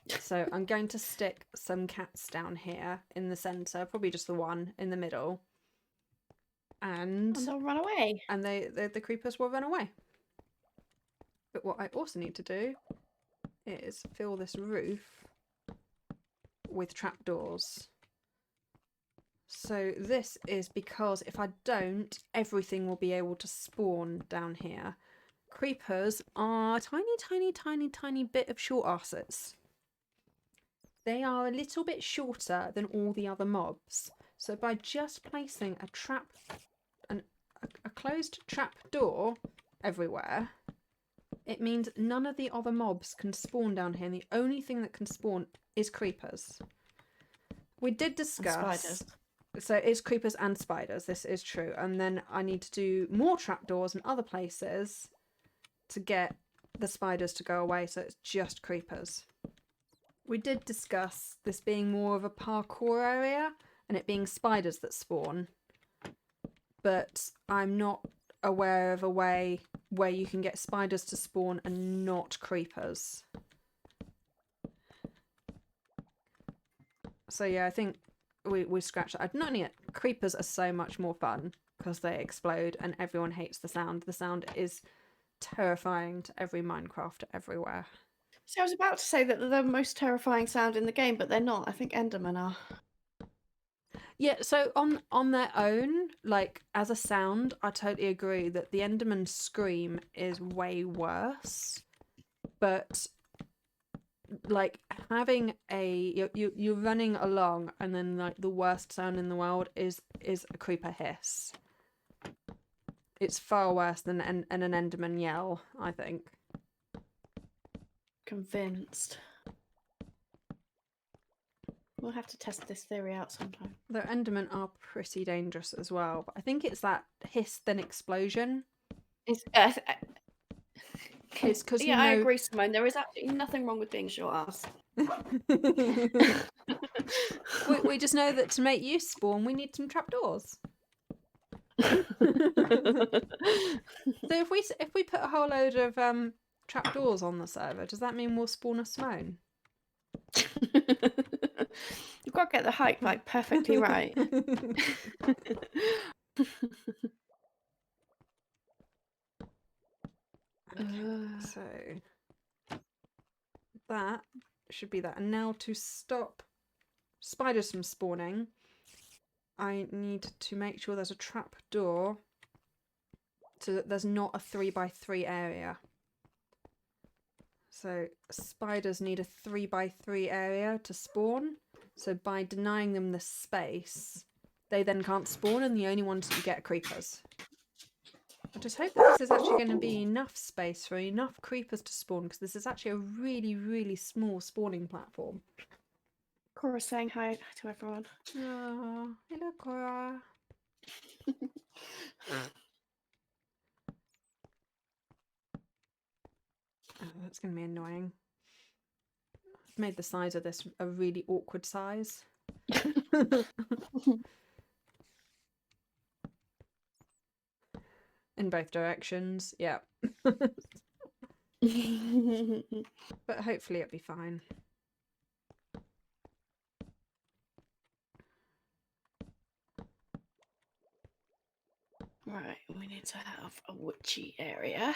So I'm going to stick some cats down here in the centre, probably just the one in the middle. And
they'll run away.
And the creepers will run away. But what I also need to do is fill this roof with trapdoors. So this is because if I don't, everything will be able to spawn down here. Creepers are tiny bit of short asses. They are a little bit shorter than all the other mobs. So by just placing a a closed trap door everywhere, it means none of the other mobs can spawn down here, and the only thing that can spawn is creepers. We did discuss...
And spiders.
So it's creepers and spiders, this is true. And then I need to do more trapdoors in other places to get the spiders to go away, so it's just creepers. We did discuss this being more of a parkour area and it being spiders that spawn. But I'm not aware of a way where you can get spiders to spawn and not creepers. So yeah, I think we scratched that. Not only creepers are so much more fun because they explode and everyone hates the sound. The sound is terrifying to every Minecrafter everywhere.
So I was about to say that they're the most terrifying sound in the game, but they're not. I think Endermen are.
Yeah, so on their own, like as a sound, I totally agree that the Enderman scream is way worse. But like having you're running along and then like the worst sound in the world is a creeper hiss. It's far worse than an Enderman yell, I think.
Convinced. We'll have to test this theory out sometime.
The Endermen are pretty dangerous as well, but I think it's that hiss then explosion.
It's because
yeah,
I agree, Simone. There is absolutely nothing wrong with being short ass.
we just know that to make you spawn, we need some trapdoors. So if we put a whole load of trapdoors on the server, does that mean we'll spawn a Simone?
You've got to get the height like perfectly right.
So that should be that. And now to stop spiders from spawning, I need to make sure there's a trap door so that there's not a 3x3 area. So spiders need a 3x3 area to spawn. So by denying them the space, they then can't spawn, and the only ones that you get are creepers. I just hope that this is actually going to be enough space for enough creepers to spawn, because this is actually a really, really small spawning platform.
Cora's saying hi to everyone.
Oh, hello, Cora. Oh, that's going to be annoying. I've made the size of this a really awkward size. In both directions, yeah. But hopefully it'll be fine.
Right, we need to have a witchy area.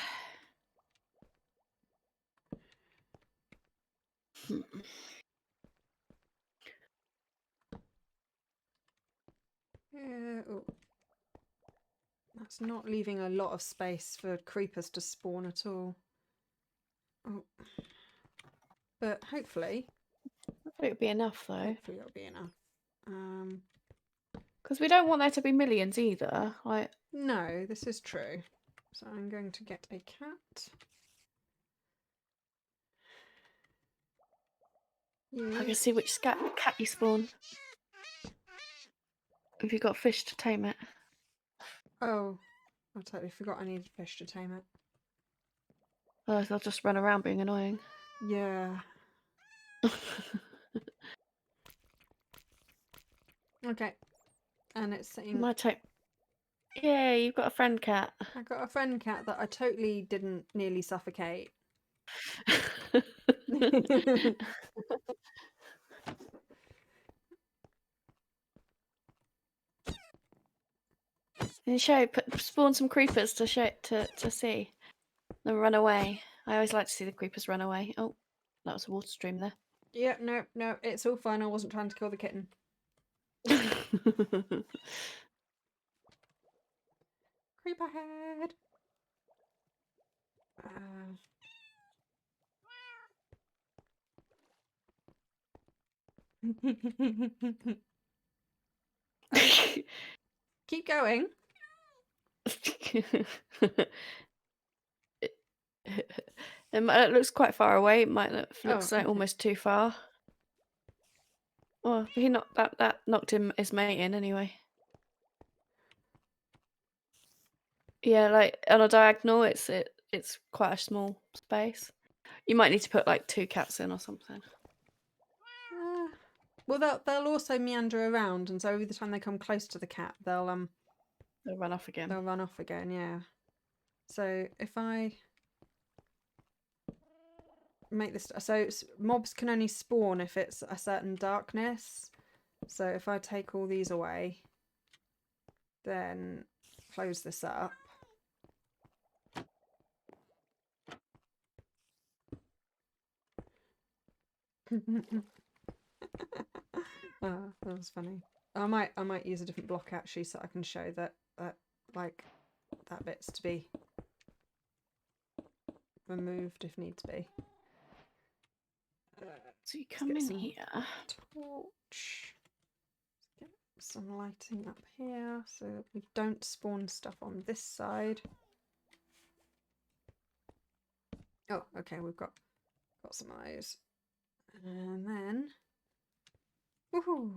Yeah, oh. That's not leaving a lot of space for creepers to spawn at all. Oh. But hopefully...
Hopefully it'll be enough, though.
Hopefully it'll be enough.
Because we don't want there to be millions either. Like,
no, this is true. So I'm going to get a cat.
I can see which cat you spawn. Have you got fish to tame it?
Oh, I totally forgot I needed fish to tame it.
Otherwise they'll just run around being annoying.
Yeah. Okay. And it's sitting...
My type. Yeah, you've got a friend cat.
I got a friend cat that I totally didn't nearly suffocate.
And spawn some creepers to see. Then run away. I always like to see the creepers run away. Oh, that was a water stream there.
Yeah, no, it's all fine. I wasn't trying to kill the kitten. Creeper head. Keep going.
It looks quite far away. It might
Oh,
looks like
okay.
almost too far. Well, he knocked that knocked him his mate in anyway. Yeah, like on a diagonal, it's quite a small space. You might need to put like 2 cats in or something.
Uh, well, they'll also meander around, and so every time they come close to the cat,
They'll run off again.
they'll run off again. Yeah. So if I make this, so mobs can only spawn if it's a certain darkness. So if I take all these away, then close this up. That was funny. I might use a different block actually, so I can show that like that bit's to be removed if needs be.
So you
Let's
come
get
in
some
here.
torch. Get some lighting up here so that we don't spawn stuff on this side. Oh, okay, we've got some eyes. And then woohoo!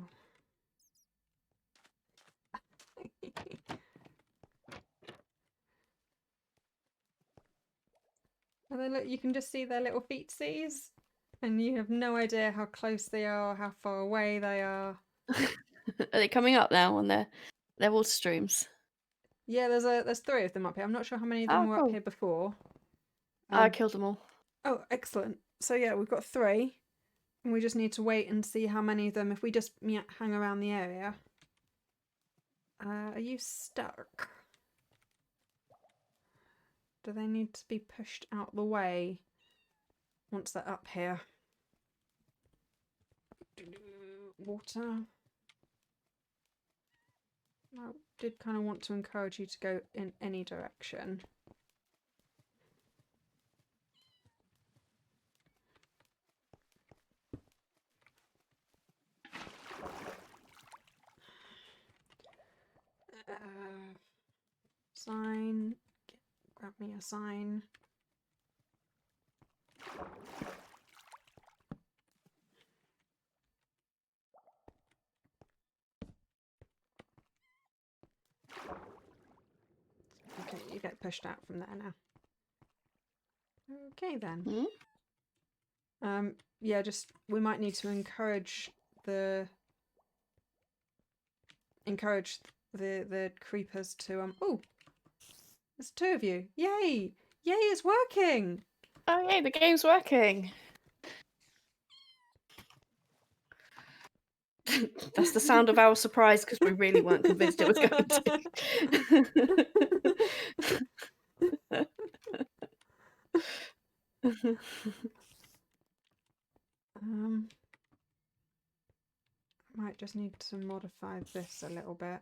And then look, you can just see their little feetsies, and you have no idea how close they are, how far away they are.
Are they coming up now on their water streams?
Yeah, there's 3 of them up here. I'm not sure how many of them
Oh,
were up
cool.
here before.
I killed them all.
Oh, excellent. So yeah, we've got 3, and we just need to wait and see how many of them. If we just hang around the area. Are you stuck? Do they need to be pushed out the way once they're up here? Water. I did kind of want to encourage you to go in any direction. Sign. Grab me a sign. Okay, you get pushed out from there now. Okay then. Yeah, just we might need to encourage the creepers to oh, there's 2 of you. Yay! Yay, it's working!
Oh yay, the game's working. That's the sound of our surprise because we really weren't convinced it was going to.
Might just need to modify this a little bit.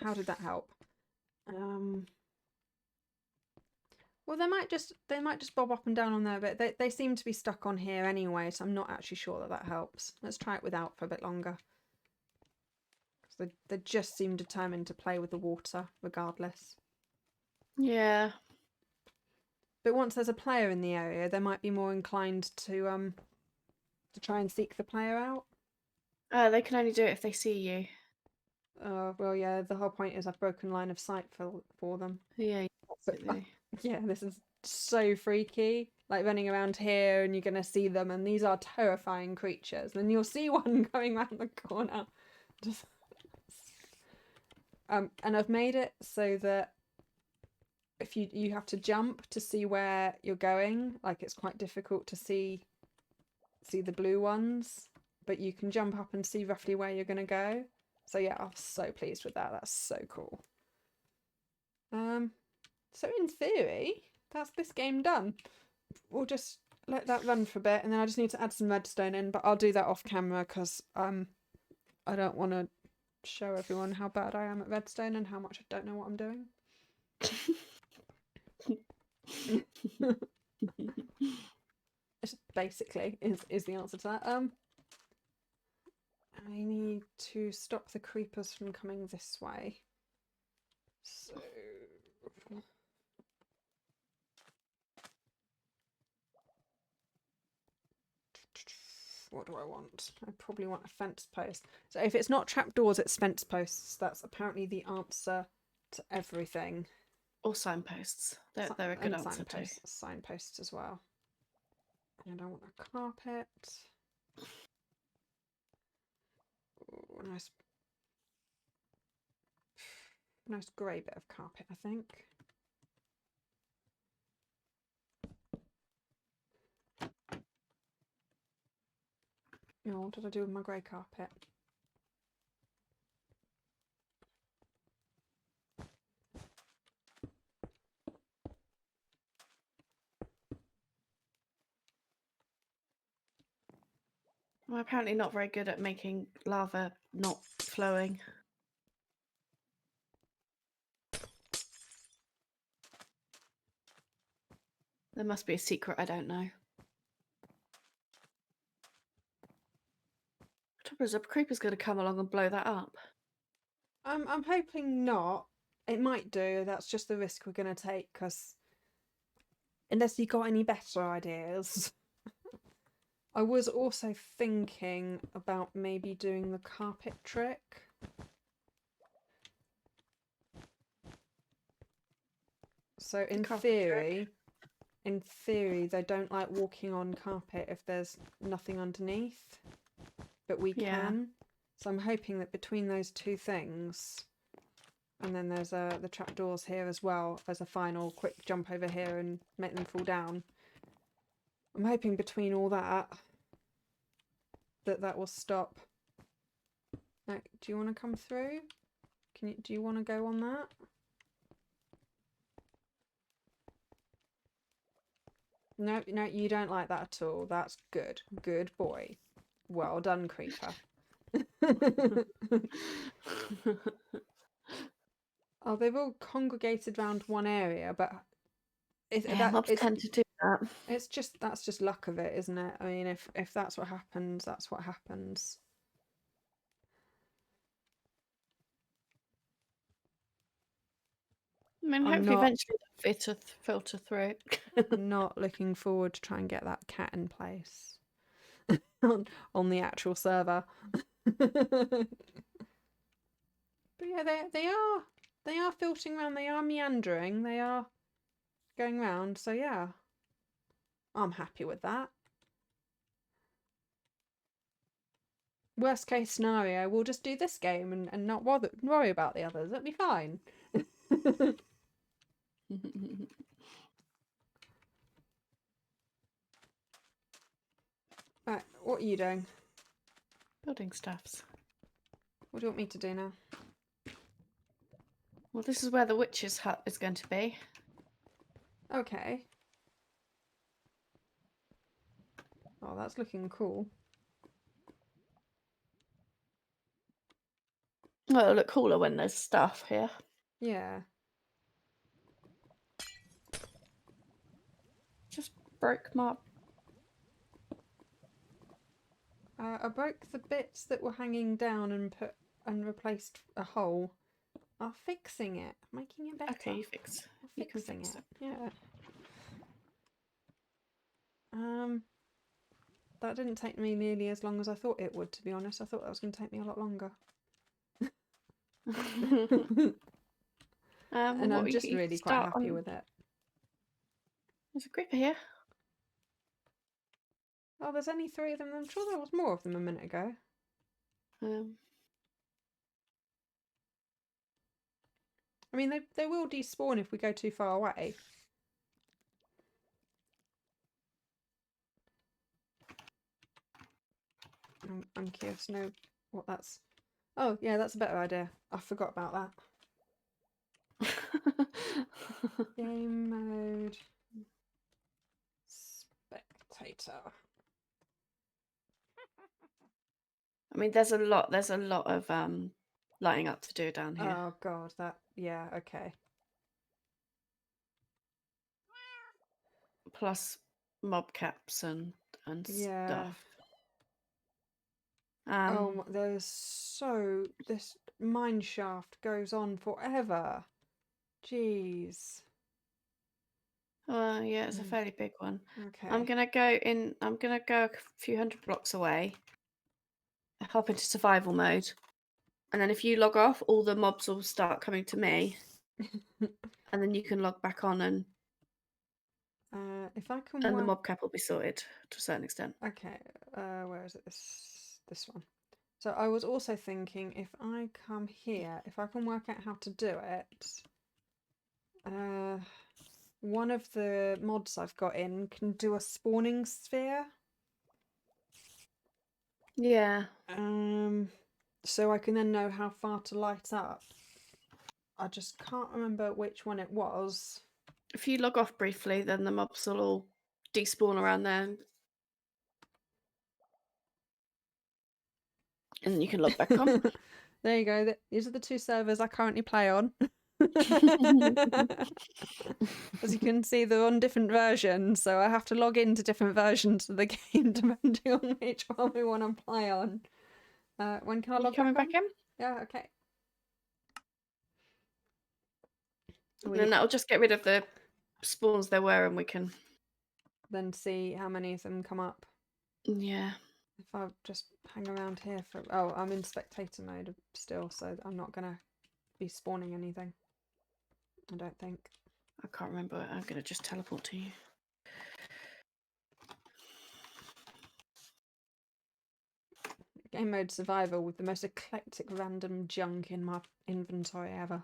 How did that help? Well, they might just bob up and down on there, but they seem to be stuck on here anyway, so I'm not actually sure that helps. Let's try it without for a bit longer. Because they just seem determined to play with the water regardless.
Yeah.
But once there's a player in the area, they might be more inclined to try and seek the player out.
They can only do it if they see you.
Well, yeah, the whole point is I've broken line of sight for them.
Yeah,
But,
absolutely.
yeah, this is so freaky. Like running around here and you're going to see them, and these are terrifying creatures. And you'll see one going around the corner. Just... and I've made it so that if you have to jump to see where you're going, like it's quite difficult to see the blue ones, but you can jump up and see roughly where you're going to go. So yeah, I'm so pleased with that. That's so cool. So in theory, that's this game done. We'll just let that run for a bit, and then I just need to add some redstone in, but I'll do that off camera because I don't want to show everyone how bad I am at redstone and how much I don't know what I'm doing. It's basically is the answer to that. I need to stop the creepers from coming this way. So what do I want? I probably want a fence post. So if it's not trapdoors, it's fence posts. That's apparently the answer to everything.
Or signposts. They're a good answer too.
Signposts as well. And I want a carpet. Ooh, nice grey bit of carpet, I think. Oh, what did I do with my grey carpet?
I'm apparently not very good at making lava not flowing. There must be a secret I don't know. Trouble is, a creeper's going to come along and blow that up.
I'm hoping not. It might do. That's just the risk we're going to take, because unless you got any better ideas. I was also thinking about maybe doing the carpet trick. So in theory, they don't like walking on carpet if there's nothing underneath, but we can. So I'm hoping that between those two things, and then there's the trapdoors here as well as a final quick jump over here and make them fall down. I'm hoping between all that will stop. Now, do you want to come through? Do you want to go on that? No, you don't like that at all. That's good. Good boy. Well done, creeper. Oh, they've all congregated around one area, but
mobs tend to do that.
That's just luck of it, isn't it? I mean, if that's what happens, that's what happens.
I mean, hopefully eventually it'll filter through.
I'm not looking forward to try and get that cat in place on the actual server. But yeah, they are filtering around. They are meandering. They are going round. So yeah, I'm happy with that. Worst case scenario, we'll just do this game and not worry about the others. That'll be fine. Right, what are you doing?
Building stuffs.
What do you want me to do now?
Well, this is where the witch's hut is going to be.
Okay. Oh, that's looking cool.
Well, it'll look cooler when there's stuff here.
Yeah.
Just broke my...
I broke the bits that were hanging down and replaced a hole. I'm fixing it, making it better.
Okay, you can fix it.
Yeah. That didn't take me nearly as long as I thought it would, to be honest. I thought that was going to take me a lot longer. And I'm just really quite happy with it.
There's a creeper here.
Oh, there's only 3 of them. I'm sure there was more of them a minute ago. I mean, they will despawn if we go too far away. I'm curious to know what that's... Oh, yeah, that's a better idea. I forgot about that. Game mode. Spectator.
I mean, there's a lot of lighting up to do down here.
Oh god, yeah, okay.
plus mob caps and
Yeah.
stuff. Um,
This mine shaft goes on forever. Jeez.
well, yeah, it's a fairly big one. I'm
Okay.
gonna go a few hundred blocks away, hop into survival mode, and then if you log off, all the mobs will start coming to me, and then you can log back on, and
If I can
the
work.
mob cap will be sorted to a certain extent.
Okay. Where is it? This one. So I was also thinking if I come here, if I can work out how to do it. One of the mods I've got in can do a spawning sphere.
Yeah.
So I can then know how far to light up. I just can't remember which one it was.
If you log off briefly, then the mobs will all despawn around there, and then you can log back on.
There you go. These are the two servers I currently play on. As you can see, they're on different versions, so I have to log into different versions of the game depending on which one we want to play on. When can I
Are you
log
coming
back
back
on?
in?
Yeah, okay.
And then that'll just get rid of the spawns there were, and we can
then see how many of them come up.
Yeah.
If I just hang around here for... Oh, I'm in spectator mode still, so I'm not going to be spawning anything. I don't think.
I can't remember. I'm gonna just teleport to you.
Game mode survival with the most eclectic random junk in my inventory ever.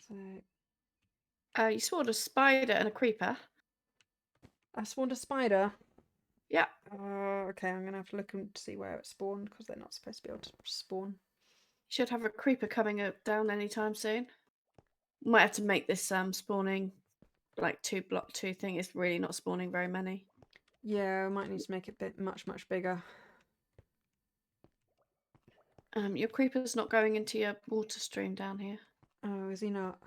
So
You spawned a spider and a creeper.
I spawned a spider.
Yeah.
Okay, I'm gonna have to look and see where it spawned because they're not supposed to be able to spawn.
You should have a creeper coming down anytime soon. Might have to make this spawning like 2 block 2 thing. It's really not spawning very many.
Yeah, I might need to make it a bit much bigger.
Your creeper's not going into your water stream down here.
Oh, is he not?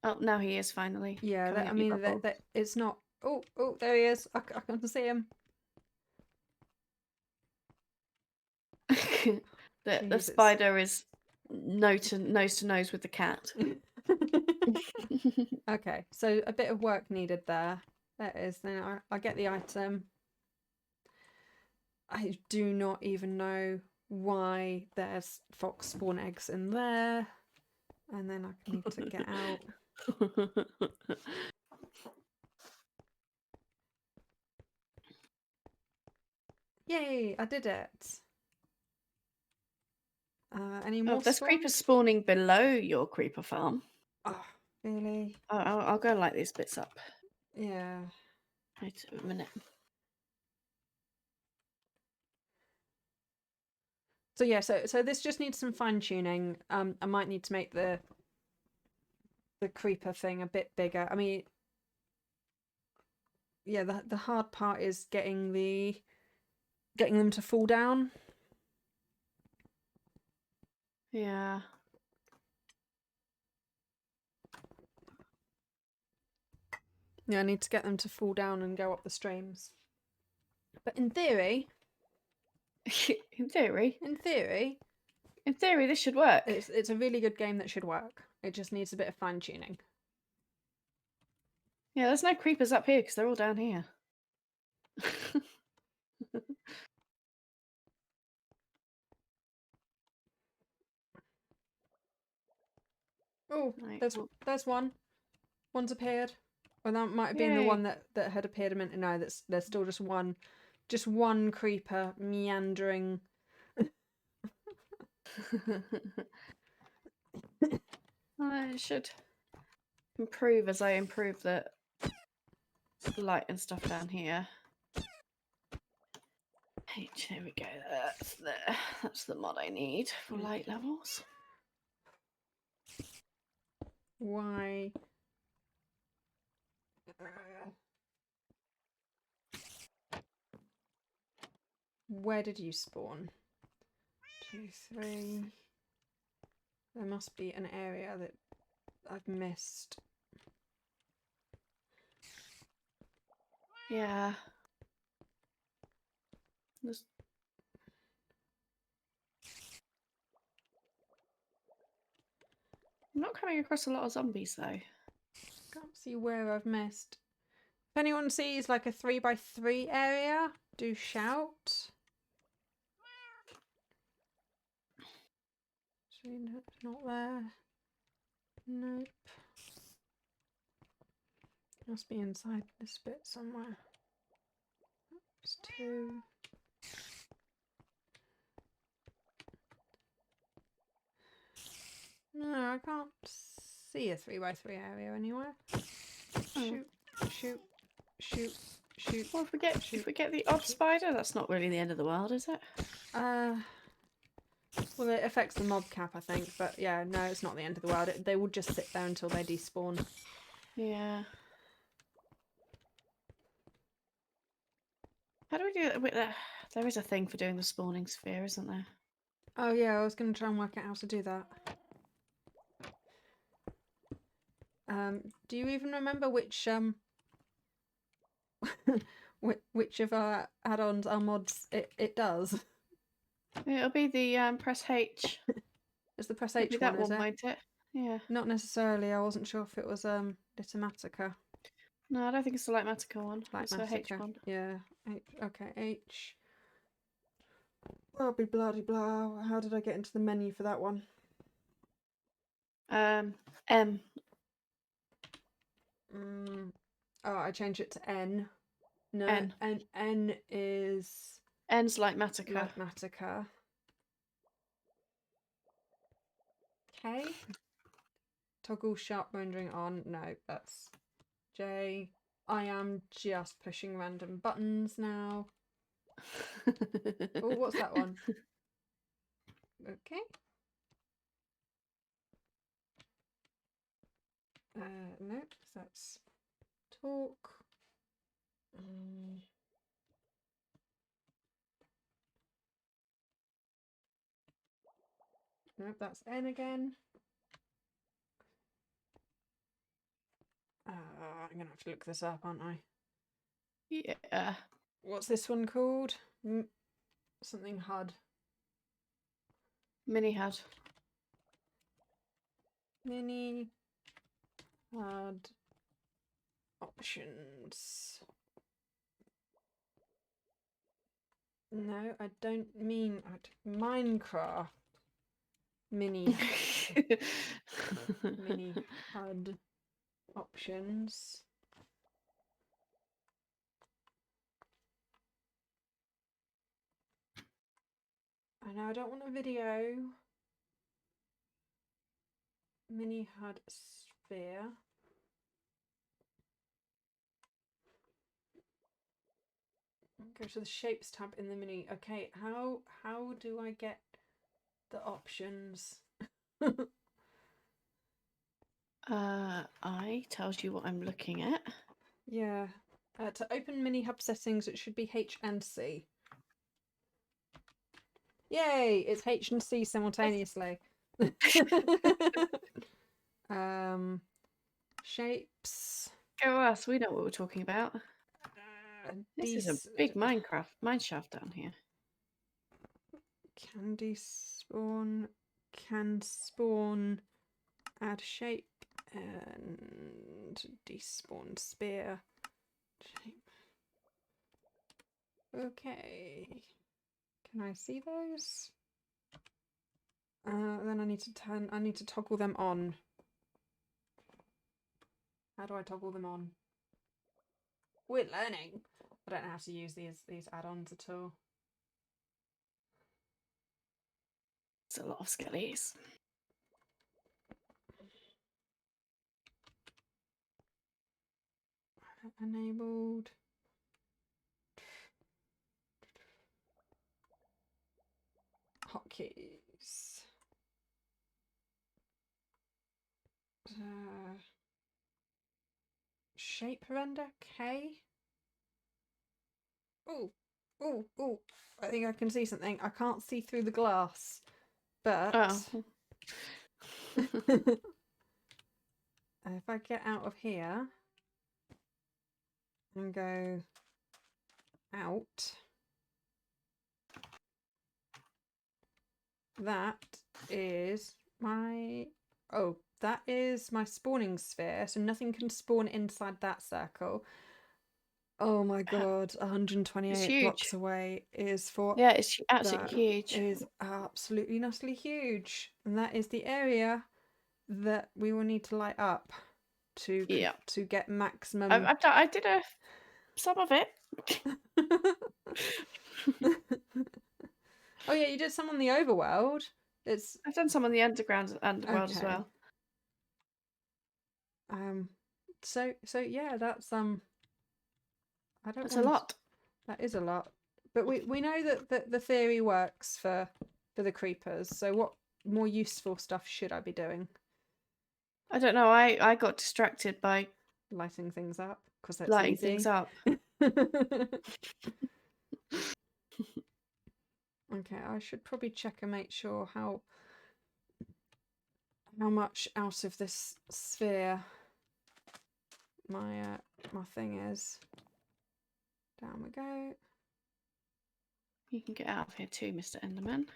Oh, now he is finally.
Yeah,
coming
I
up your
mean
bubble.
that it's not. Oh, there he is. I can see him.
the
Jesus.
spider is nose to nose with the cat.
Okay, so a bit of work needed there. There it is. Then I get the item. I do not even know why there's fox spawn eggs in there. And then I need to get out. Yay, I did it. Any more
there's
spawns?
creepers spawning below your creeper farm.
Oh, really?
I'll go light these bits up.
Yeah.
Wait a minute.
So yeah, so this just needs some fine tuning. I might need to make the creeper thing a bit bigger. I mean, yeah, the hard part is getting them to fall down.
Yeah.
Yeah, I need to get them to fall down and go up the streams. But in theory,
in theory, this should work.
it's a really good game that should work. It just needs a bit of fine tuning.
Yeah, there's no creepers up here because they're all down here.
Oh,
Right,
there's one. One's appeared. Well, that might have been the
Yay.
one that had appeared a minute. No, there's still just one creeper meandering.
I should improve as I improve the light and stuff down here. H, there we go. That's there. That's the mod I need for light levels.
Why? Where did you spawn? 2, 3. There must be an area that I've missed.
Yeah. I'm not coming across a lot of zombies though.
Can't see where I've missed. If anyone sees like a 3x3 area, do shout. Not there. Nope. Must be inside this bit somewhere. There's 2. No, I can't see a 3x3 area anywhere. Shoot, shoot, shoot, shoot.
Well, if we get the odd spider, that's not really the end of the world, is it?
Well, it affects the mob cap, I think, but yeah, no, it's not the end of the world. They will just sit there until they despawn.
Yeah. How do we do it with the... There is a thing for doing the spawning sphere, isn't there?
Oh yeah, I was going to try and work out how to do that. Do you even remember which which of our add-ons, our mods, it does?
It'll be the press H.
It's the press H
that
one, is it?
won't it? Yeah.
Not necessarily. I wasn't sure if it was Litematica.
No, I don't think it's the Litematica one. It's the H
Litematica.
one.
Yeah. Okay, H. Blah blah blah blah. How did I get into the menu for that one?
M.
Oh, I changed it to N. No,
N.
N is
N's Litematica.
Litematica. Okay. Toggle sharp rendering on. No, that's J. I am just pushing random buttons now. Oh, what's that one? Okay. No, that's talk. Nope, that's N again. I'm gonna have to look this up, aren't I?
Yeah.
What's this one called? Something HUD.
Mini HUD.
Mini HUD options. No, I don't mean Minecraft. Mini Mini HUD options. I know I don't want a video. Mini HUD sphere. Go to the shapes tab in the menu. Okay, how do I get the options?
I tells you what I'm looking at.
Yeah. To open mini hub settings, it should be H and C. Yay! It's H and C simultaneously. Shapes.
Go us, we know what we're talking about. This is a big Minecraft mineshaft down here.
Can despawn, can spawn, add shape, and despawn spear. Shape. Okay. Can I see those? Then I need to toggle them on. How do I toggle them on? We're learning. I don't know how to use these add-ons at all.
It's a lot of skellies.
Enabled. Hotkeys. Shape render K. Oh, oh, oh! I think I can see something. I can't see through the glass, but If I get out of here and go out, that is my... Oh, that is my spawning sphere, so nothing can spawn inside that circle. Oh my god,
It's
128 blocks
huge.
away is for...
Yeah, it's absolutely
That
huge.
is absolutely nutty huge. And that is the area that we will need to light up to
Yeah.
get maximum...
I did some of it.
Oh yeah, you did some on the overworld. It's
I've done some on the underworld as
okay.
well.
So yeah, that's I don't
That's a
want...
lot.
That is a lot. But we know that the theory works for the creepers. So what more useful stuff should I be doing?
I don't know. I got distracted by
Lighting things up because that's
lighting things
easy.
up.
Okay, I should probably check and make sure how much out of this sphere my my thing is. Down we go.
You can get out of here too, Mr. Enderman.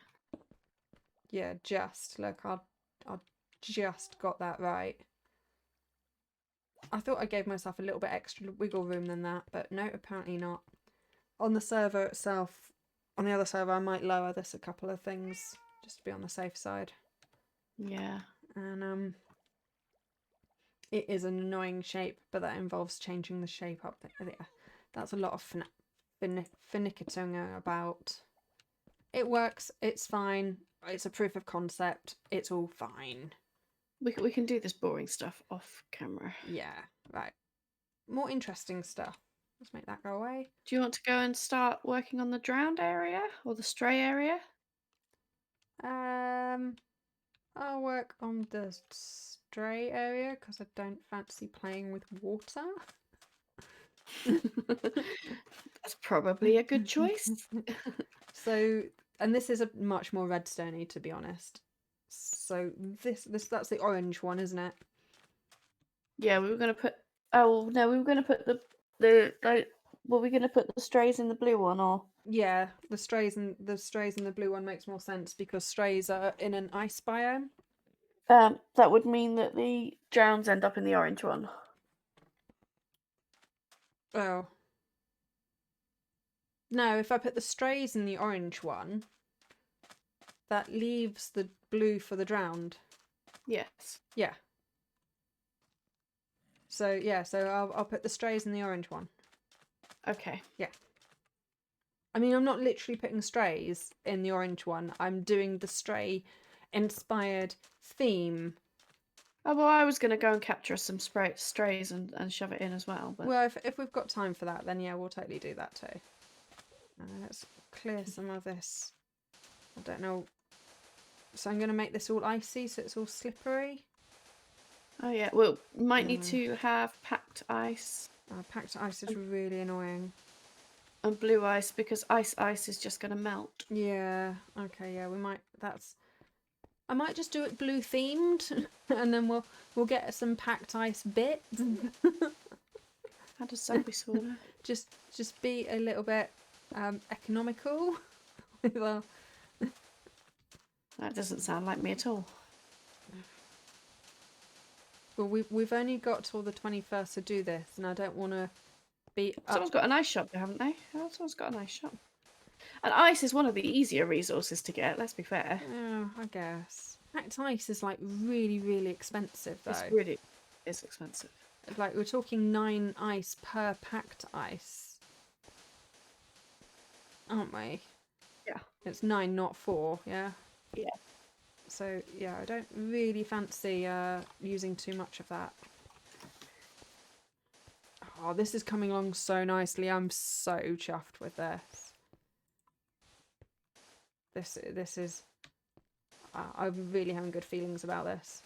Yeah, just look, I just got that right. I thought I gave myself a little bit extra wiggle room than that, but no, apparently not. On the server itself, on the other server, I might lower this a couple of things just to be on the safe side.
Yeah.
And it is an annoying shape, but that involves changing the shape up. That's a lot of finicking about. It works. It's fine. It's a proof of concept. It's all fine.
We can do this boring stuff off camera.
Yeah, right. More interesting stuff. Let's make that go away.
Do you want to go and start working on the drowned area or the stray area?
I'll work on the stray area because I don't fancy playing with water.
That's probably a good choice.
So, and this is a much more redstoney, to be honest. So that's the orange one, isn't it?
Yeah, we were gonna put. Oh no, we were gonna put the like. Were we gonna put the strays in the blue one or?
Yeah, the strays and the blue one makes more sense because strays are in an ice biome.
That would mean that the drowns end up in the orange one.
Oh. No, if I put the strays in the orange one, that leaves the blue for the drowned.
Yes.
Yeah. So yeah, so I'll put the strays in the orange one.
Okay.
Yeah. I mean, I'm not literally putting strays in the orange one. I'm doing the stray inspired theme.
Oh well, I was gonna go and capture some strays and shove it in as well. But
Well, if we've got time for that, then yeah, we'll totally do that too. Let's clear some of this. I don't know. So I'm going to make this all icy, so it's all slippery.
oh yeah, well, might need to have packed ice.
Packed ice is really annoying.
And blue ice because ice is just gonna melt.
Yeah. Okay. Yeah, we might. I might just do it blue themed, and then we'll get some packed ice bits.
How does Zombie Sauna?
just be a little bit economical with our...
That doesn't sound like me at all.
Well, we've only got till the 21st to do this, and I don't want to be...
Someone's got an ice shop, haven't they? Oh, someone's got an ice shop. And ice is one of the easier resources to get, let's be fair.
Oh, I guess. Packed ice is like really, really expensive though.
It's expensive.
Like we're talking 9 ice per packed ice. Aren't we?
Yeah.
It's 9, not 4, yeah?
Yeah.
So, yeah, I don't really fancy using too much of that. Oh, this is coming along so nicely. I'm so chuffed with this. This is... I'm really having good feelings about this.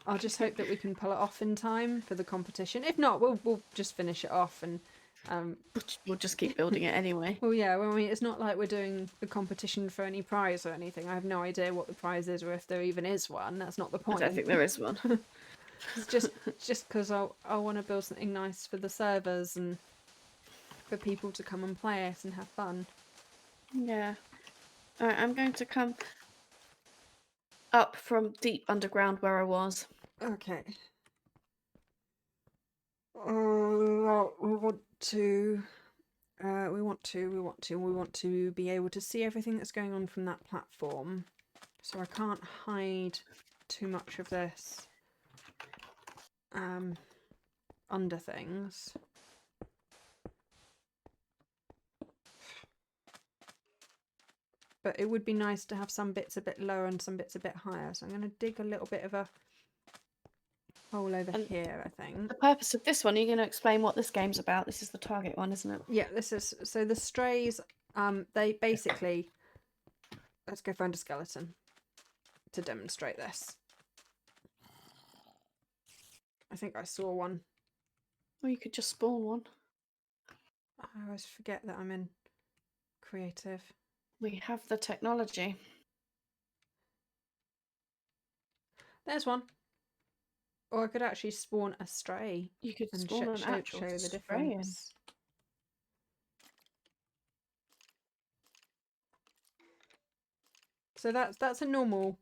I'll just hope that we can pull it off in time for the competition. If not, we'll just finish it off and
We'll just keep building it anyway.
Well, yeah, well, I mean, it's not like we're doing a competition for any prize or anything. I have no idea what the prize is or if there even is one. That's not the
I
point.
don't think there is one.
It's just because I want to build something nice for the servers and for people to come and play it and have fun.
Yeah. Alright, I'm going to come up from deep underground where I was.
Okay. We want to be able to see everything that's going on from that platform. So I can't hide too much of this under things. But it would be nice to have some bits a bit lower and some bits a bit higher. So I'm going to dig a little bit of a hole over here, I think.
The purpose of this one, are you going to explain what this game's about? This is the target one, isn't it?
Yeah, this is... So the strays, they basically... Let's go find a skeleton to demonstrate this. I think I saw one.
Or you could just spawn one.
I always forget that I'm in creative.
We have the technology.
There's one. Or I could actually spawn a stray.
You could
and
spawn an actual
show the
stray
difference. So that's a normal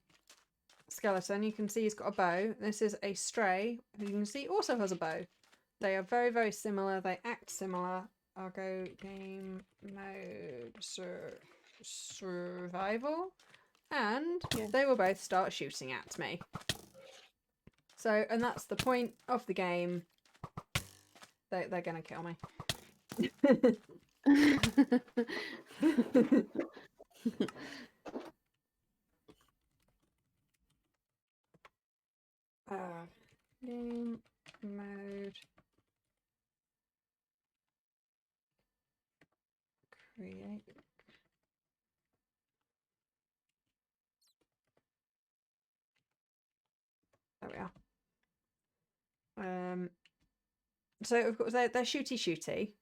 skeleton. You can see he's got a bow. This is a stray who you can see also has a bow. They are very, very similar. They act similar. I'll go game mode survival. And they will both start shooting at me. So, and that's the point of the game. They're going to kill me. Game mode create. There we are. So of course they're shooty.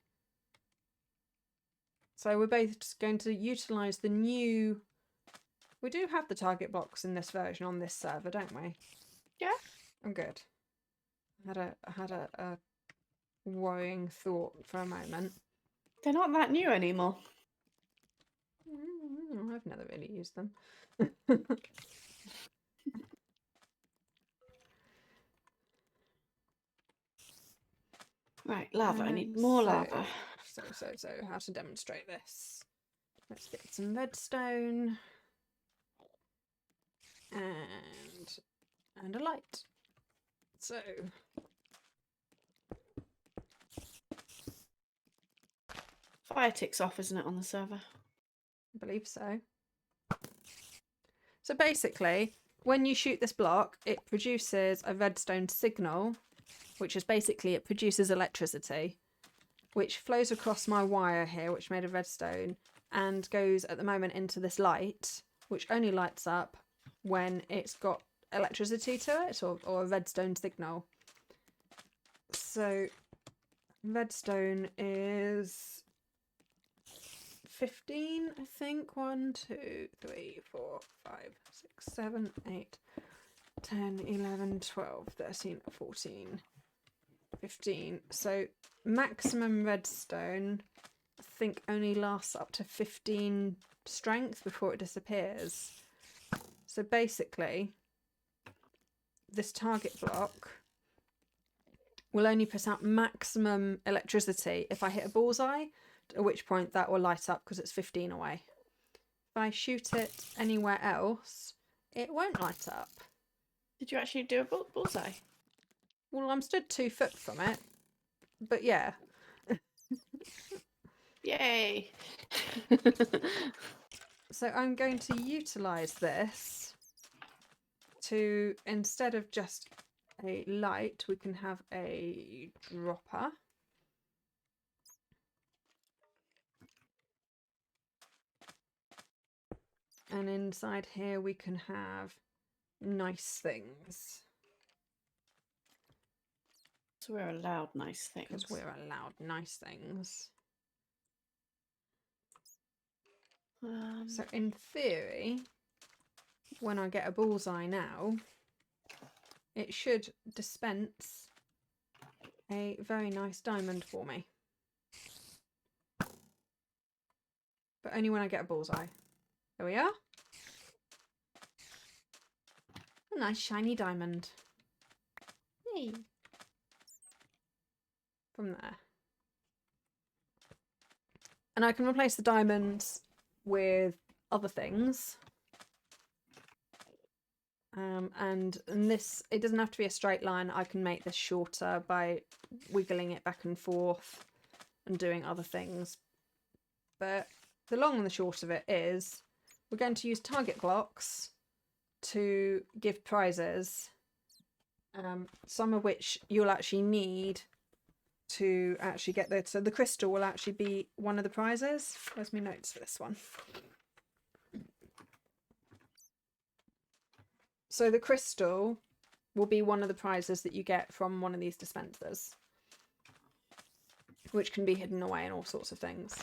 So we're both just going to utilise the new... We do have the target blocks in this version on this server, don't we?
Yeah.
I'm good. I had a worrying thought for a moment.
They're not that new anymore.
I've never really used them.
Right, lava. I need more lava.
So how to demonstrate this? Let's get some redstone and a light. So
Fire ticks off, isn't it, on the server?
I believe so. So basically, when you shoot this block, it produces a redstone signal, which is basically it produces electricity, which flows across my wire here, which made of redstone, and goes at the moment into this light, which only lights up when it's got electricity to it, or a redstone signal. So redstone is 15, I think. 1, 2, 3, 4, 5, 6, 7, 8, 10, 11, 12, 13, 14, 15. So maximum redstone, I think, only lasts up to 15 strength before it disappears. So basically, this target block will only put out maximum electricity if I hit a bullseye, at which point that will light up because it's 15 away. If I shoot it anywhere else, it won't light up.
Did you actually do a bullseye?
Well, I'm stood 2 foot from it, but yeah.
Yay!
So I'm going to utilise this to, instead of just a light, we can have a dropper. And inside here we can have nice things.
Because we're allowed nice things.
Because we're allowed nice things. So in theory, when I get a bullseye now, it should dispense a very nice diamond for me. But only when I get a bullseye. There we are. A nice shiny diamond. Yay. From there. And I can replace the diamonds with other things. And this, it doesn't have to be a straight line. I can make this shorter by wiggling it back and forth and doing other things. But the long and the short of it is we're going to use target blocks to give prizes, some of which you'll actually need to actually get there. So the crystal will actually be one of the prizes. Where's my notes for this one? So the crystal will be one of the prizes that you get from one of these dispensers, which can be hidden away in all sorts of things.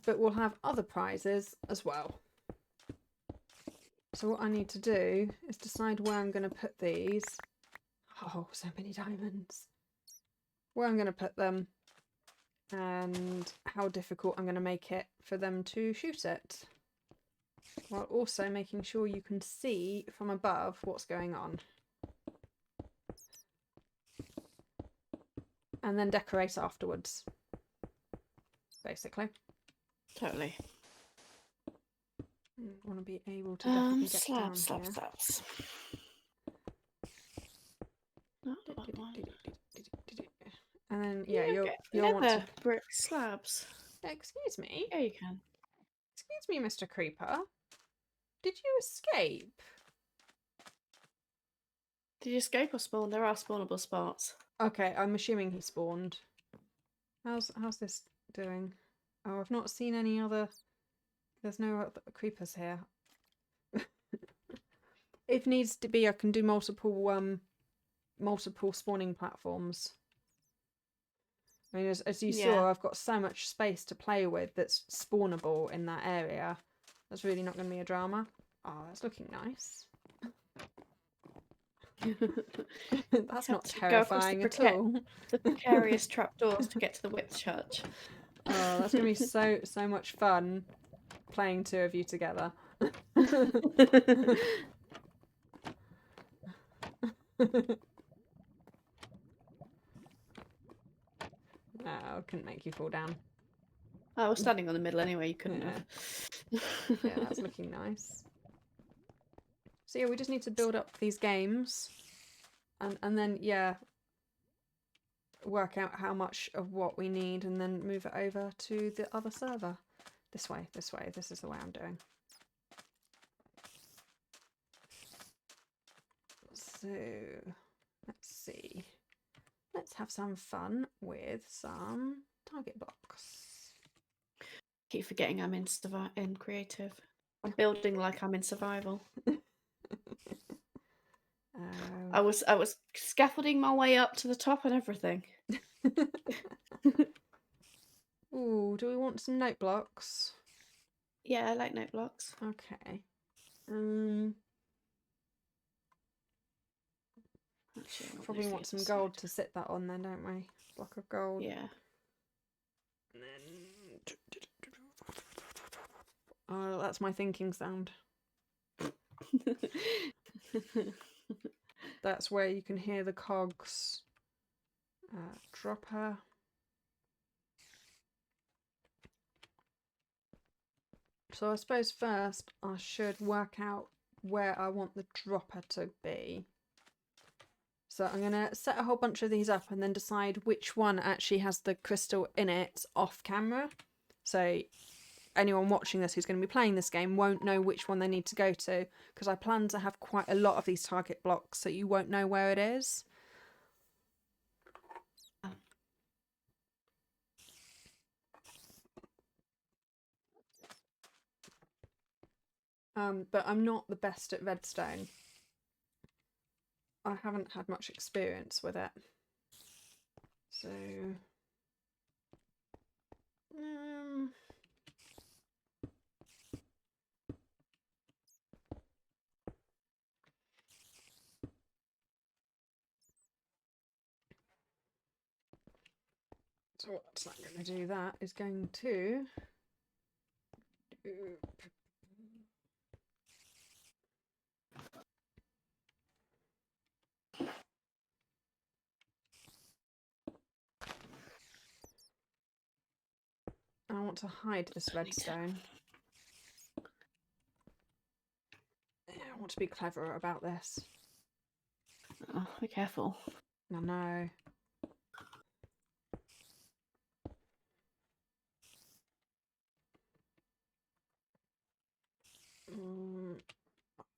But we'll have other prizes as well. So what I need to do is decide where I'm going to put these. Oh, so many diamonds. Where I'm going to put them and how difficult I'm going to make it for them to shoot it. While also making sure you can see from above what's going on. And then decorate afterwards. Basically.
Totally.
I want to be able to definitely get down
slabs.
And then yeah, you'll want
leather
to
brick slabs.
Excuse me.
Yeah, you can.
Excuse me, Mr. Creeper. Did you escape?
Did you escape or spawn? There are spawnable spots.
Okay, I'm assuming he spawned. How's this doing? Oh, I've not seen any other. There's no other creepers here. If needs to be, I can do multiple spawning platforms. I mean, as you saw, I've got so much space to play with that's spawnable in that area. That's really not going to be a drama. Oh, that's looking nice. That's not terrifying at all.
The precarious trapdoors to get to the witch hutch.
Oh, that's going to be so much fun playing two of you together. No, I couldn't make you fall down.
I was standing on the middle anyway, you couldn't have.
Yeah, that's looking nice. So yeah, we just need to build up these games and then yeah, work out how much of what we need and then move it over to the other server. This way, this is the way I'm doing. So let's see. Let's have some fun with some target blocks.
Keep forgetting I'm in creative. I'm building like I'm in survival. I was scaffolding my way up to the top and everything.
Ooh, do we want some note blocks?
Yeah, I like note blocks.
Okay.
Actually,
Probably want some gold to sit that on then, don't we? Block of gold.
Yeah.
And then... Oh, that's my thinking sound. That's where you can hear the cogs. Dropper. So I suppose first I should work out where I want the dropper to be. So I'm going to set a whole bunch of these up and then decide which one actually has the crystal in it off camera. So anyone watching this who's going to be playing this game won't know which one they need to go to, because I plan to have quite a lot of these target blocks so you won't know where it is. But I'm not the best at redstone. I haven't had much experience with it. So so what's that going to do? That is going to I want to hide this redstone. Yeah, I want to be clever about this.
Oh, be careful.
I know.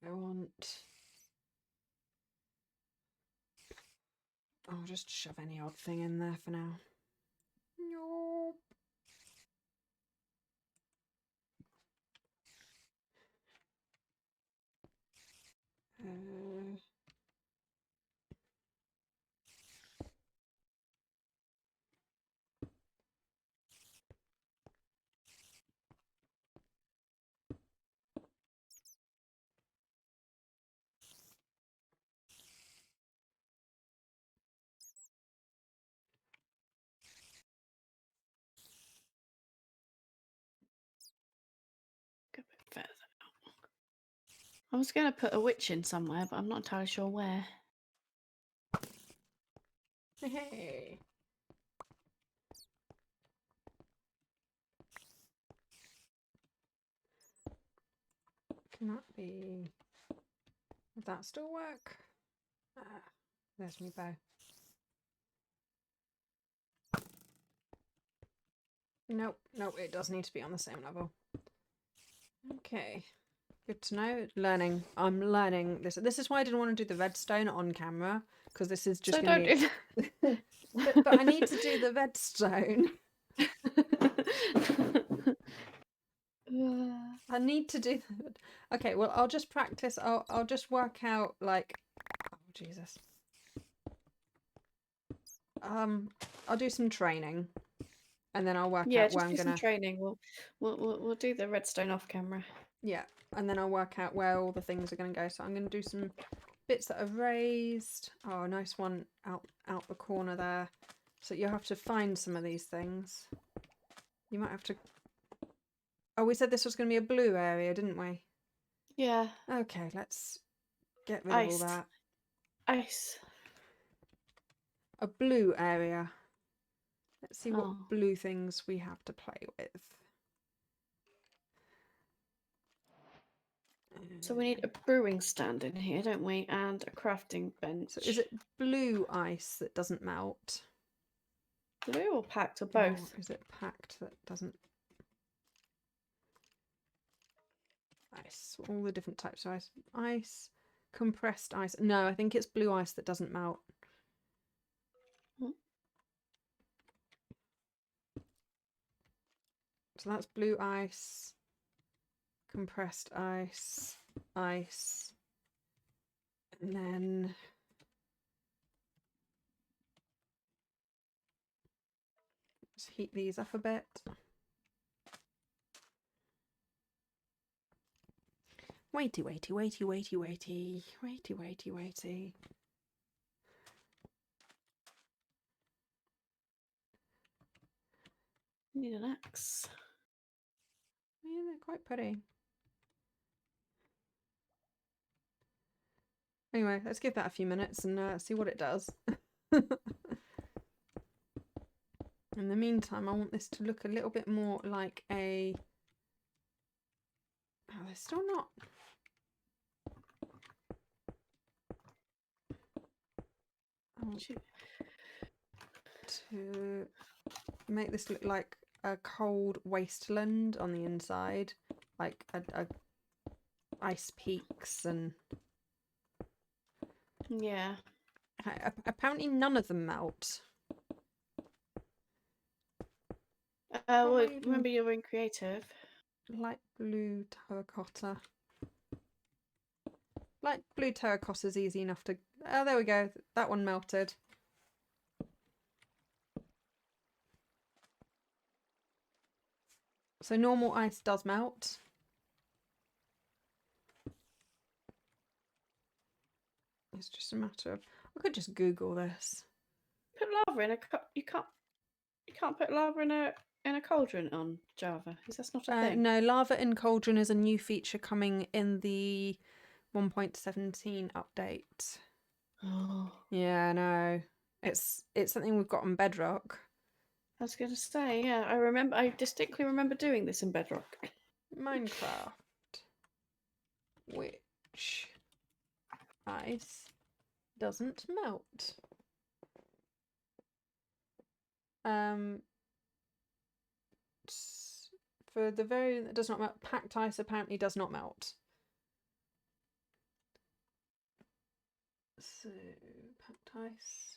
I want... I'll just shove any odd thing in there for now. Nope.
Go a bit further out. I was going to put a witch in somewhere, but I'm not entirely sure where.
Hey. Can that be... Would that still work? Ah, there's me bow. Nope, nope, it does need to be on the same level. Okay. Good to know. Learning. I'm learning this. This is why I didn't want to do the redstone on camera, because this is just
So
going to
don't
be...
do that.
but I need to do the redstone. I need to do that. Okay, well, I'll just practice. I'll just work out, like... Oh, Jesus. I'll do some training, and then I'll work
Yeah,
out where
just
I'm
do some
gonna...
training. We'll do the redstone off camera.
Yeah, and then I'll work out where all the things are gonna go. So I'm gonna do some bits that are raised. Oh, a nice one out the corner there. So you'll have to find some of these things. You might have to... Oh, we said this was gonna be a blue area, didn't we?
Yeah.
Okay, let's get rid of all that.
Ice.
A blue area. Let's see what
Oh.
blue things we have to play with.
So we need a brewing stand in here, don't we? And a crafting bench.
So is it blue ice that doesn't melt?
Blue or packed or
Or
both?
is it packed that doesn't? Ice. All the different types of ice. Ice. Compressed ice. No, I think it's blue ice that doesn't melt. So that's blue ice, compressed ice, ice, and then let's heat these up a bit. Waity, waity, waity, waity, waity, waity, waity, waity.
Need an axe.
Yeah, they're quite pretty. Anyway, let's give that a few minutes and see what it does. In the meantime, I want this to look a little bit more like a... Oh, they're still not... To make this look like a cold wasteland on the inside, like a ice peaks and...
Yeah.
Apparently none of them melt.
Well, remember you're in creative.
Light blue terracotta. Light blue terracotta is easy enough to... Oh, there we go. That one melted. So normal ice does melt. It's just a matter of, I could just Google this.
Put lava in a cup. You can't put lava in a cauldron on Java. Is that not a thing?
No, lava in cauldron is a new feature coming in the 1.17 update.
Oh,
Yeah, no. It's something we've got on Bedrock.
I was going to say, yeah. I distinctly remember doing this in Bedrock.
Minecraft. Which ice doesn't melt. For the variant that does not melt, packed ice apparently does not melt. So, packed ice.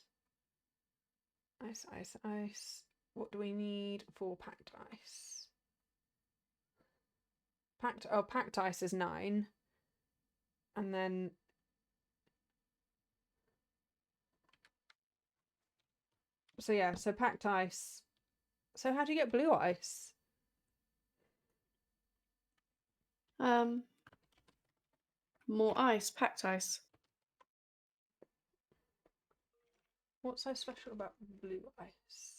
Ice, ice, ice. What do we need for packed ice? Packed ice is 9. And then so yeah, so packed ice. So how do you get blue ice?
More ice, packed ice.
What's so special about blue ice?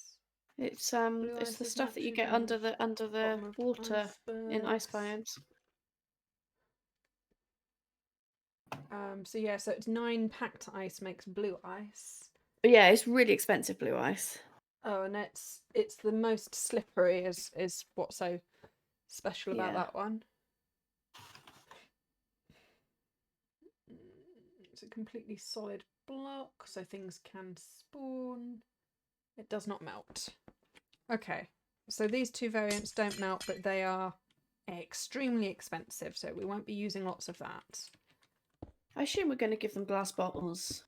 It's
Blue
it's
ice
the
is
stuff that you get
naturally
under the
bottom of
water in ice
icebergs.
biomes.
So yeah, so it's 9 packed ice makes blue ice.
But yeah, it's really expensive blue ice.
Oh, and it's the most slippery is what's so special about that one. It's a completely solid block, so things can spawn. It does not melt. Okay, so these two variants don't melt, but they are extremely expensive, so we won't be using lots of that.
I assume we're going to give them glass bottles.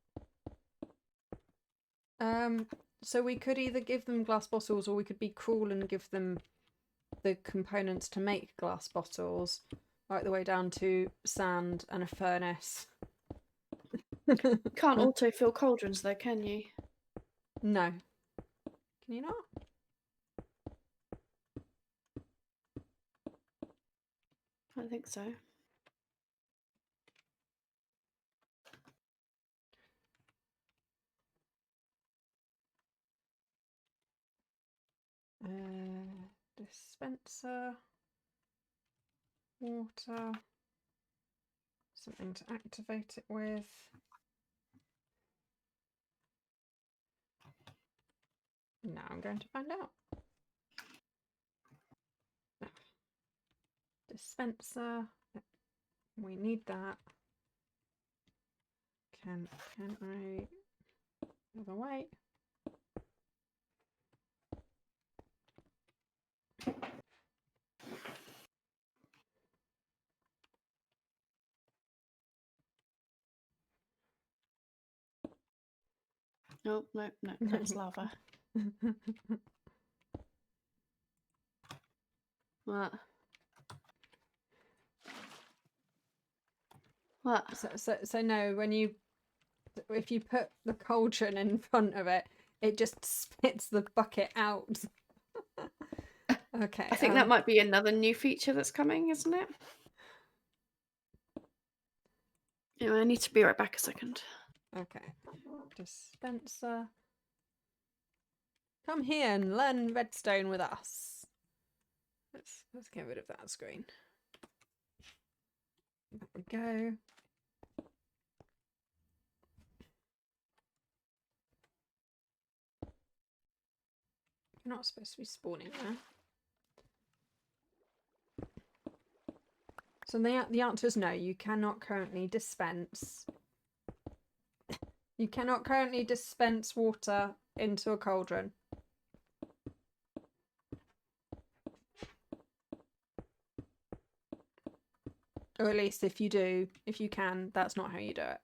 So we could either give them glass bottles, or we could be cruel and give them the components to make glass bottles, right the way down to sand and a furnace.
Can't autofill cauldrons though, can you?
No. Can you not?
I don't think so.
Dispenser. Water. Something to activate it with. Now I'm going to find out. Dispenser. We need that. Can I other way?
No, that's lava. What? What?
So no, if you put the cauldron in front of it, it just spits the bucket out. Okay.
I think that might be another new feature that's coming, isn't it? Anyway, I need to be right back a second.
Okay. Dispenser. Come here and learn redstone with us. Let's get rid of that screen. There we go. You're not supposed to be spawning there. So the answer is no. You cannot currently dispense. You cannot currently dispense water into a cauldron. Or at least if you do, if you can, that's not how you do it.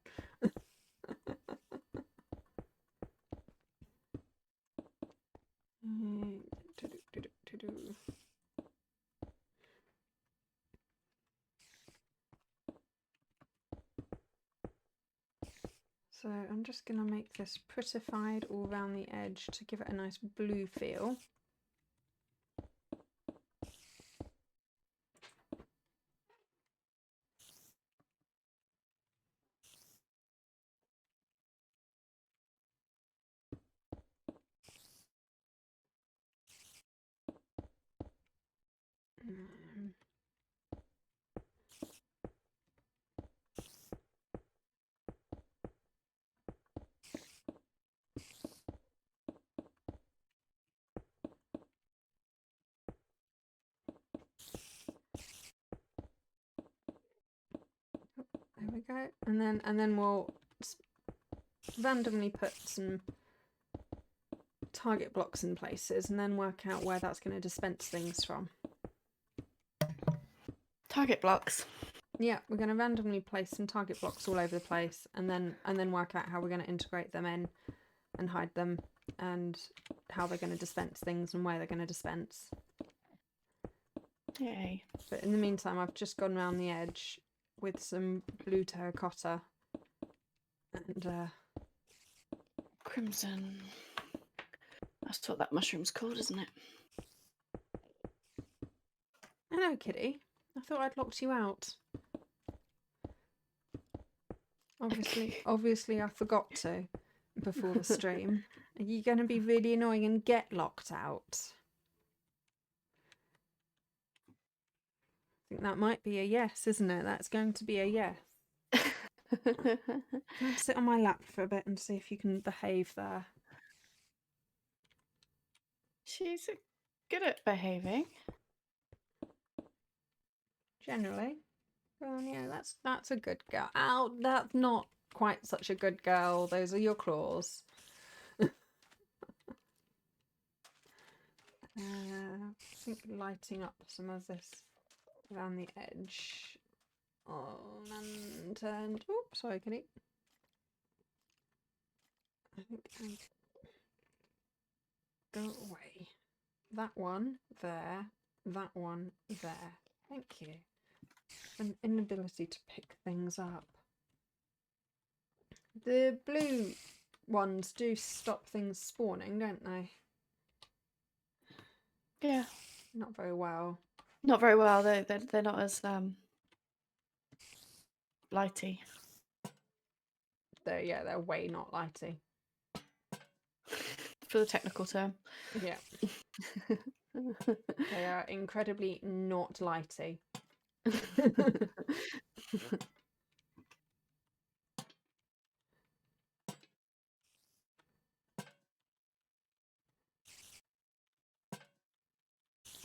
So I'm just going to make this prettified all around the edge to give it a nice blue feel. There we go. And then we'll randomly put some target blocks in places and then work out where that's going to dispense things from.
Target blocks.
Yeah, we're going to randomly place some target blocks all over the place and then work out how we're going to integrate them in and hide them and how they're going to dispense things and where they're going to dispense.
Yay.
But in the meantime, I've just gone around the edge with some blue terracotta and
Crimson. That's what that mushroom's called, isn't it?
hello, kitty. I thought I'd locked you out. Obviously, I forgot to before the stream. Are you going to be really annoying and get locked out? I think that might be a yes, isn't it? That's going to be a yes. Can I sit on my lap for a bit and see if you can behave there?
She's good at behaving.
Generally. Well, yeah, that's a good girl. Ow, that's not quite such a good girl. Those are your claws. I think lighting up some of this around the edge. Oh, and oops, sorry, kitty. I think I go away. That one there, that one there. Thank you. An inability to pick things up. The blue ones do stop things spawning, don't they?
Yeah.
Not very well.
Not very well. They're not as lighty.
They're way not lighty.
For the technical term.
Yeah. They are incredibly not lighty.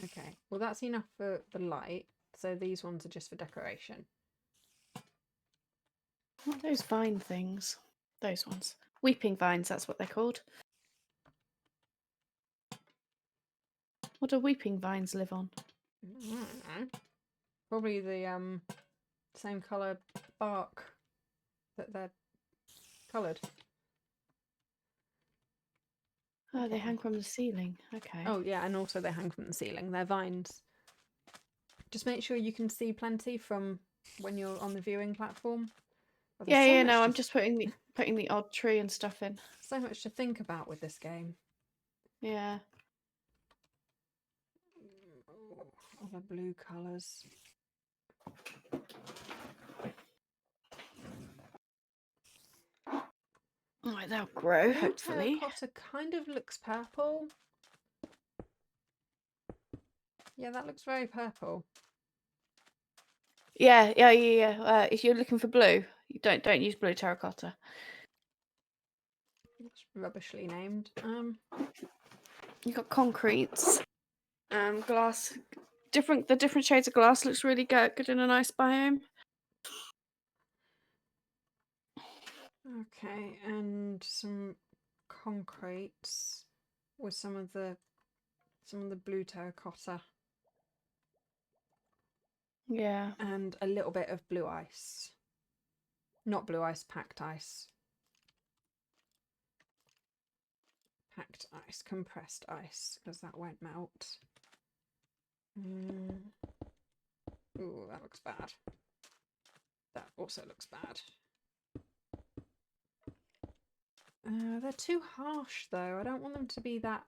Okay, well that's enough for the light, so these ones are just for decoration.
What are those vine things? Those ones. Weeping vines, that's what they're called. What do weeping vines live on?
I don't know. Probably the same colour bark that they're coloured.
Oh,
Okay.
they hang from the ceiling. Okay.
Oh yeah, and also they hang from the ceiling. They're vines. Just make sure you can see plenty from when you're on the viewing platform. Oh,
Yeah, no, I'm just putting the odd tree and stuff in.
So much to think about with this game.
Yeah.
All the blue colours.
Alright, they'll grow, hopefully.
Terracotta kind of looks purple. Yeah, that looks very purple.
Yeah. If you're looking for blue, you don't use blue terracotta.
It's rubbishly named.
You've got concretes, glass. The different shades of glass looks really good in a nice biome.
Okay, and some concretes with some of the blue terracotta.
Yeah.
And a little bit of blue ice. Not blue ice, packed ice. Packed ice, compressed ice, because that won't melt. Ooh, that looks bad. That also looks bad. They're too harsh though. I don't want them to be that.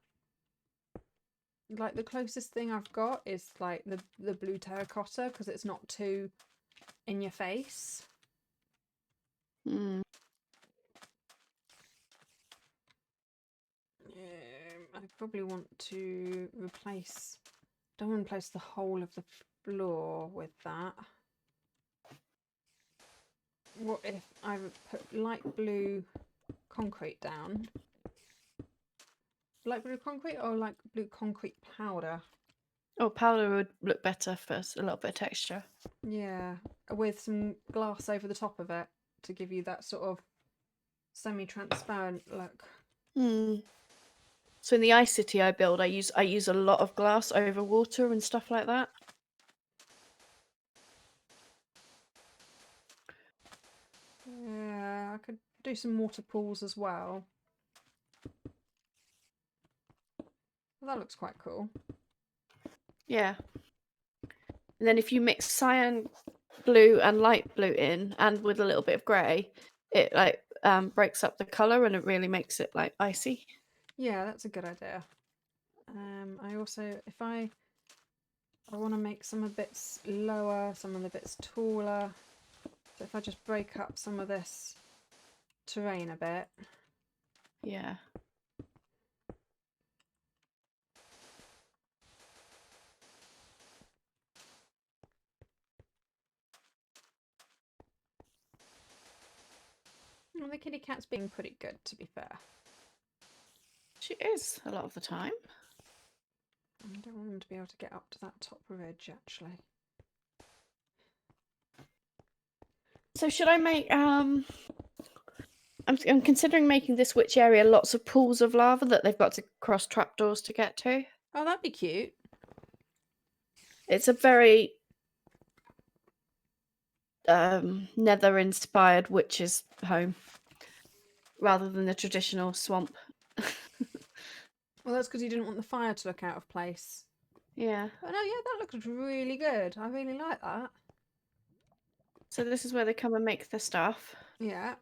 Like the closest thing I've got is like the blue terracotta because it's not too in your face. I probably want to replace. Don't want to replace the whole of the floor with that. What if I put light blue concrete down? Light blue concrete or light blue concrete powder?
Oh, powder would look better for a little bit of texture.
Yeah, with some glass over the top of it to give you that sort of semi-transparent look.
So in the ice city I build, I use a lot of glass over water and stuff like that.
Yeah, I could do some water pools as well. That looks quite cool.
Yeah. And then if you mix cyan blue and light blue in, and with a little bit of grey, it like breaks up the colour and it really makes it like icy.
Yeah, that's a good idea. I also, if I want to make some of the bits lower, some of the bits taller. So if I just break up some of this terrain a bit.
Yeah.
Well, the kitty cat's being pretty good, to be fair.
She is a lot of the time.
I don't want them to be able to get up to that top ridge, actually.
So should I make I'm considering making this witch area lots of pools of lava that they've got to cross trapdoors to get to.
Oh, that'd be cute.
It's a very nether inspired witch's home rather than the traditional swamp.
Well, that's because you didn't want the fire to look out of place.
Yeah.
But no, yeah, that looks really good. I really like that.
So this is where they come and make the stuff.
Yeah.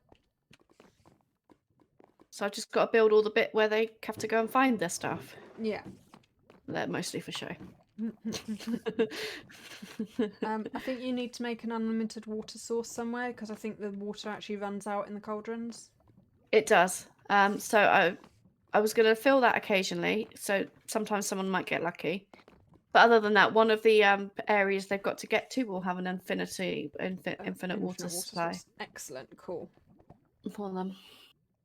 So I've just got to build all the bit where they have to go and find their stuff.
Yeah.
They're mostly for show.
I think you need to make an unlimited water source somewhere because I think the water actually runs out in the cauldrons.
It does. So I was going to fill that occasionally. So sometimes someone might get lucky. But other than that, one of the areas they've got to get to will have an infinite water supply
source. Excellent, cool.
for them.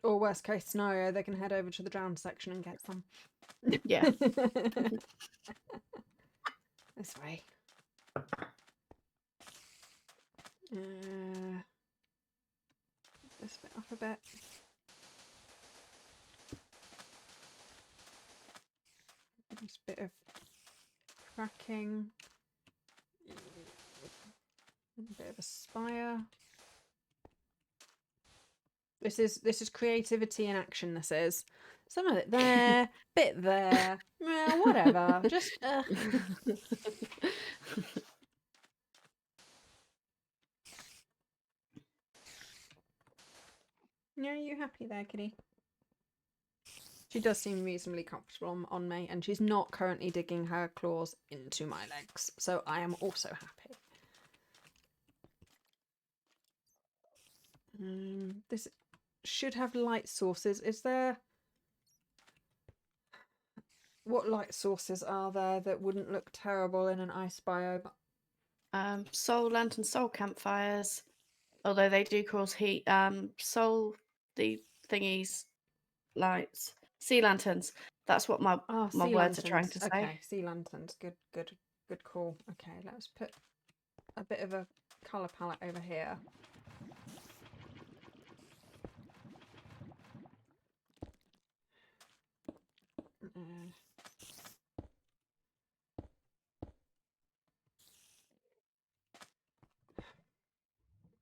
Or worst case scenario, they can head over to the drowned section and get some.
Yeah.
This way. This bit up a bit. This bit of cracking. A bit of a spire. This is creativity in action. This is some of it there, bit there, whatever. Just. Yeah, are you happy there, kitty? She does seem reasonably comfortable on me, and she's not currently digging her claws into my legs, so I am also happy. This should have light sources. Is there... What light sources are there that wouldn't look terrible in an ice biome?
Soul lantern, soul campfires, although they do cause heat. Soul, the thingies, lights, sea lanterns. That's what my
Sea
words are trying
lanterns.
to say.
Okay, sea lanterns. Good call. Okay, let's put a bit of a colour palette over here.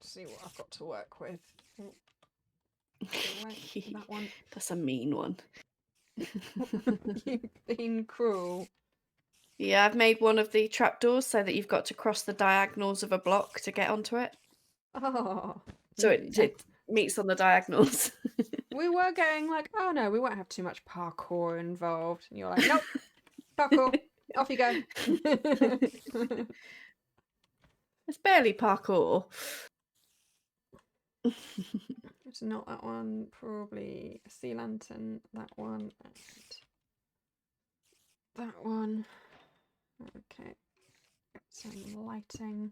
See what I've got to work with. That one.
That's a mean one.
You've been cruel.
Yeah, I've made one of the trapdoors so that you've got to cross the diagonals of a block to get onto it.
Oh.
So it meets on the diagonals.
We were going like, oh no, we won't have too much parkour involved. And you're like, nope, parkour, off you go.
It's barely parkour.
It's not that one, probably a sea lantern, that one, and that one. Okay, some lighting.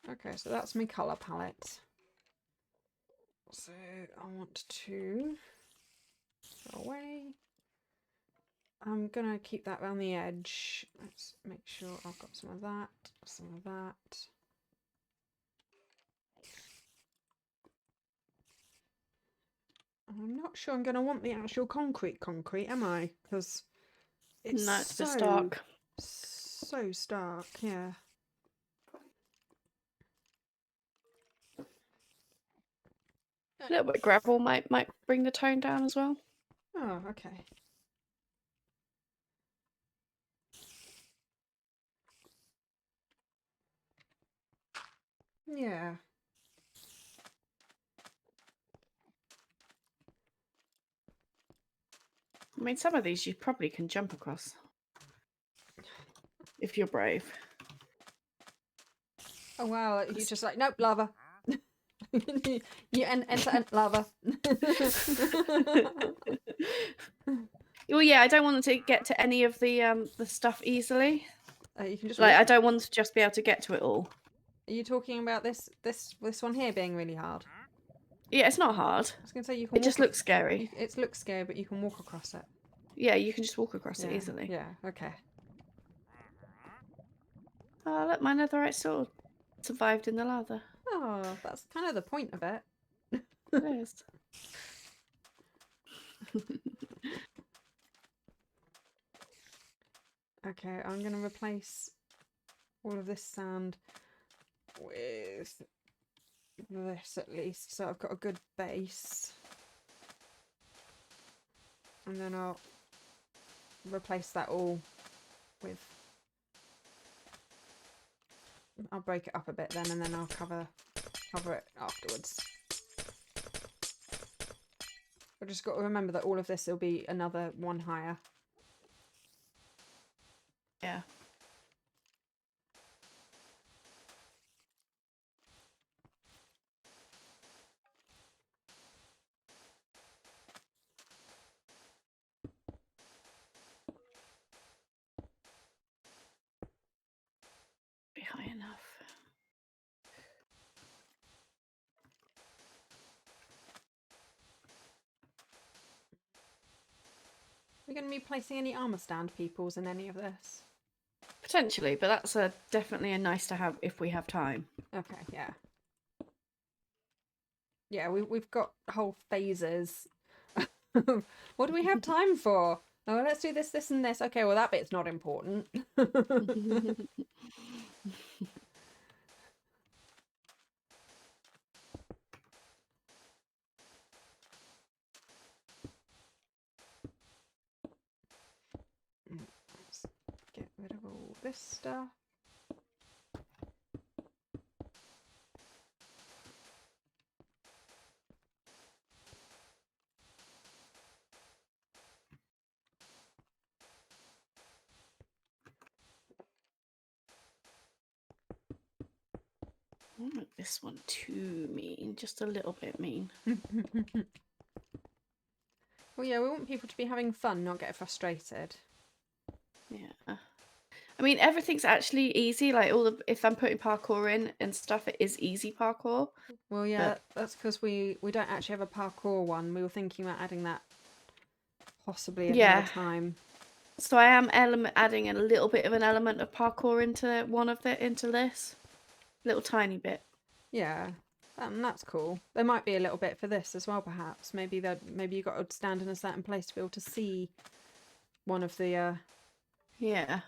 Okay, so that's my colour palette. So I want to go away. I'm gonna keep that around the edge. Let's make sure I've got some of that, some of that. I'm not sure I'm gonna want the actual concrete, am I? Because it's
No, it's a bit
so
stark.
yeah.
A little bit of gravel might bring the tone down as well.
Oh, okay. Yeah.
I mean, some of these you probably can jump across if you're brave.
Oh wow, you just like, nope, lava. You enter lava.
Well, yeah, I don't want to get to any of the stuff easily.
You can just
Like,
walk.
I don't want to just be able to get to it all.
Are you talking about this one here being really hard?
Yeah, it's not hard.
I was gonna say you can.
It just looks scary.
It looks scary, but you can walk across it.
Yeah, you can just walk across it
Yeah.
easily.
Yeah. Okay.
Oh, look, my netherite sword survived in the lava.
Oh, that's kind of the point of it.
It is.
Okay, I'm gonna replace all of this sand with this at least, so I've got a good base. And then I'll replace that all with... I'll break it up a bit then, and then I'll cover it afterwards. I've just got to remember that all of this will be another one higher.
Yeah. Be high enough.
Are we going to be placing any armor stand peoples in any of this?
Potentially, but that's definitely a nice to have if we have time.
Okay, yeah. Yeah, we've got whole phases. What do we have time for? Oh, let's do this, this, and this. Okay, well, that bit's not important. Let's get rid of all this stuff.
I won't make this one too mean, just a little bit mean.
Well, yeah, we want people to be having fun, not get frustrated.
Yeah. I mean, everything's actually easy. Like if I'm putting parkour in and stuff, it is easy parkour.
Well, yeah, that's because we don't actually have a parkour one. We were thinking about adding that possibly at another time.
So I am adding a little bit of an element of parkour into this, little tiny bit.
Yeah, that's cool. There might be a little bit for this as well, perhaps. Maybe you got to stand in a certain place to be able to see one of the.
Yeah.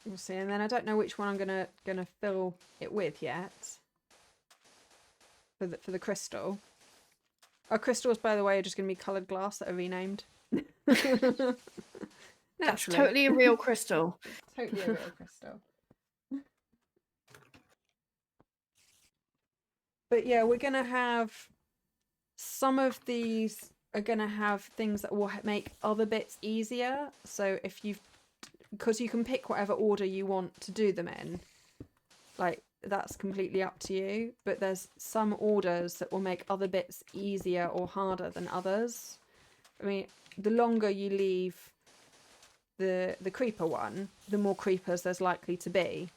We'll see, and then I don't know which one I'm gonna fill it with yet. For the crystal. Our crystals, by the way, are just gonna be coloured glass that are renamed.
That's totally a real crystal.
Totally a real crystal. But yeah, we're gonna have some of these are gonna have things that will make other bits easier. So because you can pick whatever order you want to do them in, like that's completely up to you. But there's some orders that will make other bits easier or harder than others. I mean, the longer you leave the creeper one, the more creepers there's likely to be.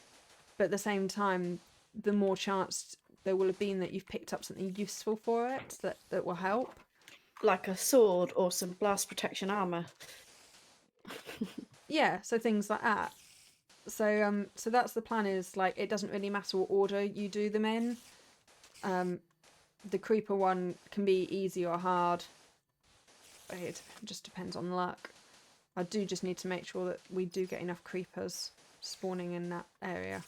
But at the same time, the more chance there will have been that you've picked up something useful for it that will help.
like a sword or some blast protection armor.
Yeah, so things like that. So that's the plan. Is like it doesn't really matter what order you do them in. The creeper one can be easy or hard. It just depends on luck. I do just need to make sure that we do get enough creepers spawning in that area.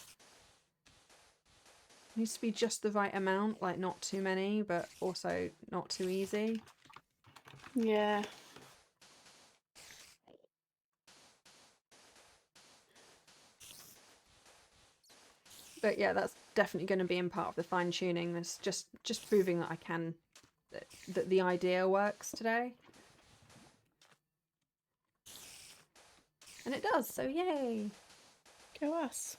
Needs to be just the right amount, like not too many, but also not too easy.
Yeah.
But yeah, that's definitely going to be in part of the fine tuning. That's just proving that I can, that the idea works today. And it does, so yay!
Go us.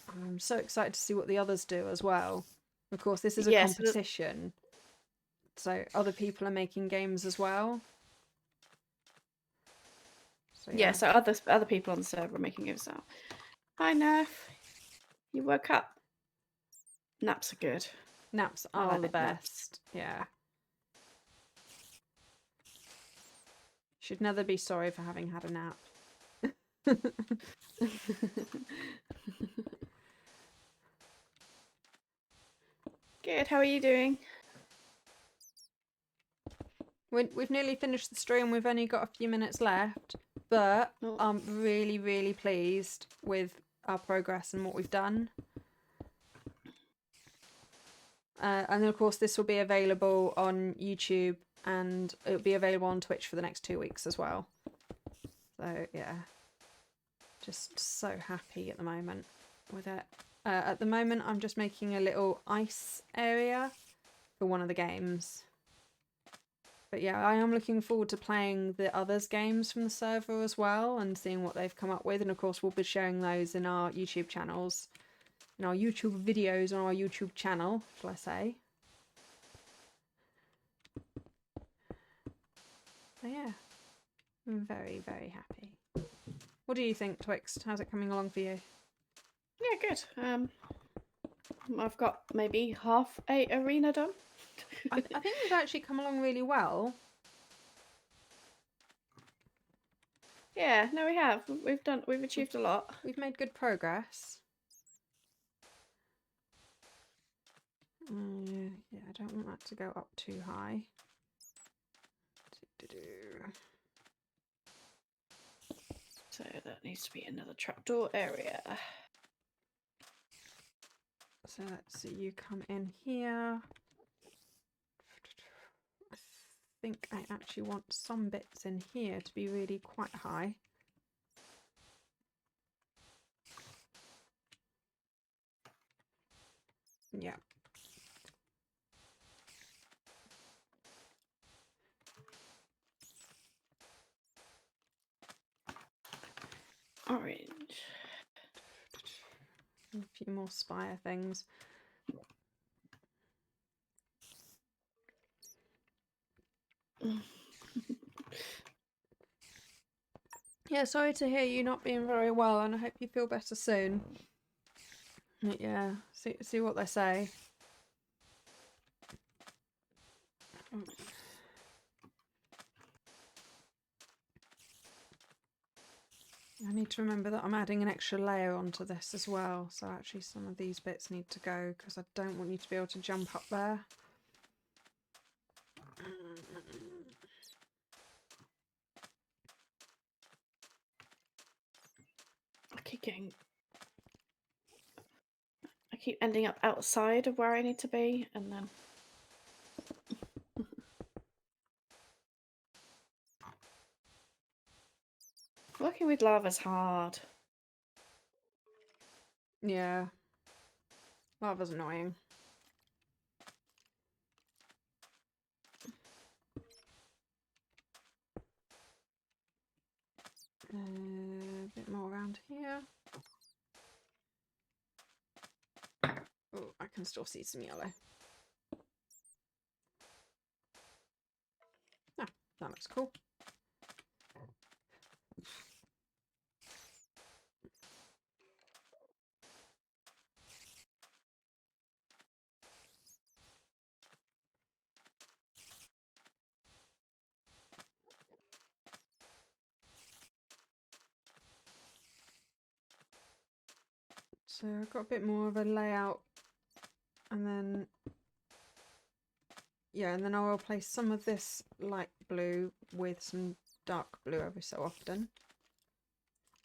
I'm so excited to see what the others do as well. Of course, this is a
Yes.
competition, so other people are making games as well. So
Yeah, so other people on the server are making games now. Hi, Nerf. You woke up. Naps are good.
Naps
I
are
like
the
naps.
best. Yeah. Should never be sorry for having had a nap.
Good, how are you doing?
We've nearly finished the stream. We've only got a few minutes left, but
Oh.
I'm really, really pleased with our progress and what we've done. And then, of course, this will be available on YouTube and it'll be available on Twitch for the next 2 weeks as well. So, yeah. Just so happy at the moment with it. At the moment, I'm just making a little ice area for one of the games. But yeah, I am looking forward to playing the others' games from the server as well and seeing what they've come up with. And of course, we'll be sharing those in our YouTube channels, in our YouTube videos on our YouTube channel, shall I say. So yeah, I'm very, very happy. What do you think, Twixt? How's it coming along for you?
Yeah, good. I've got maybe half a arena done.
I think we've actually come along really well.
Yeah, no, we have. We've achieved a lot.
We've made good progress. Yeah, I don't want that to go up too high.
So that needs to be another trapdoor area.
So let's see, you come in here. I think I actually want some bits in here to be really quite high. Yeah.
Orange.
A few more spire things. Yeah, sorry to hear you not being very well, and I hope you feel better soon. Yeah, see what they say. I need to remember that I'm adding an extra layer onto this as well, so actually some of these bits need to go because I don't want you to be able to jump up there.
I keep ending up outside of where I need to be, and then working with lava's hard.
Yeah. Lava's annoying. A bit more around here. Oh, I can still see some yellow. Ah, that looks cool. So I've got a bit more of a layout, and then yeah, and then I'll replace some of this light blue with some dark blue every so often.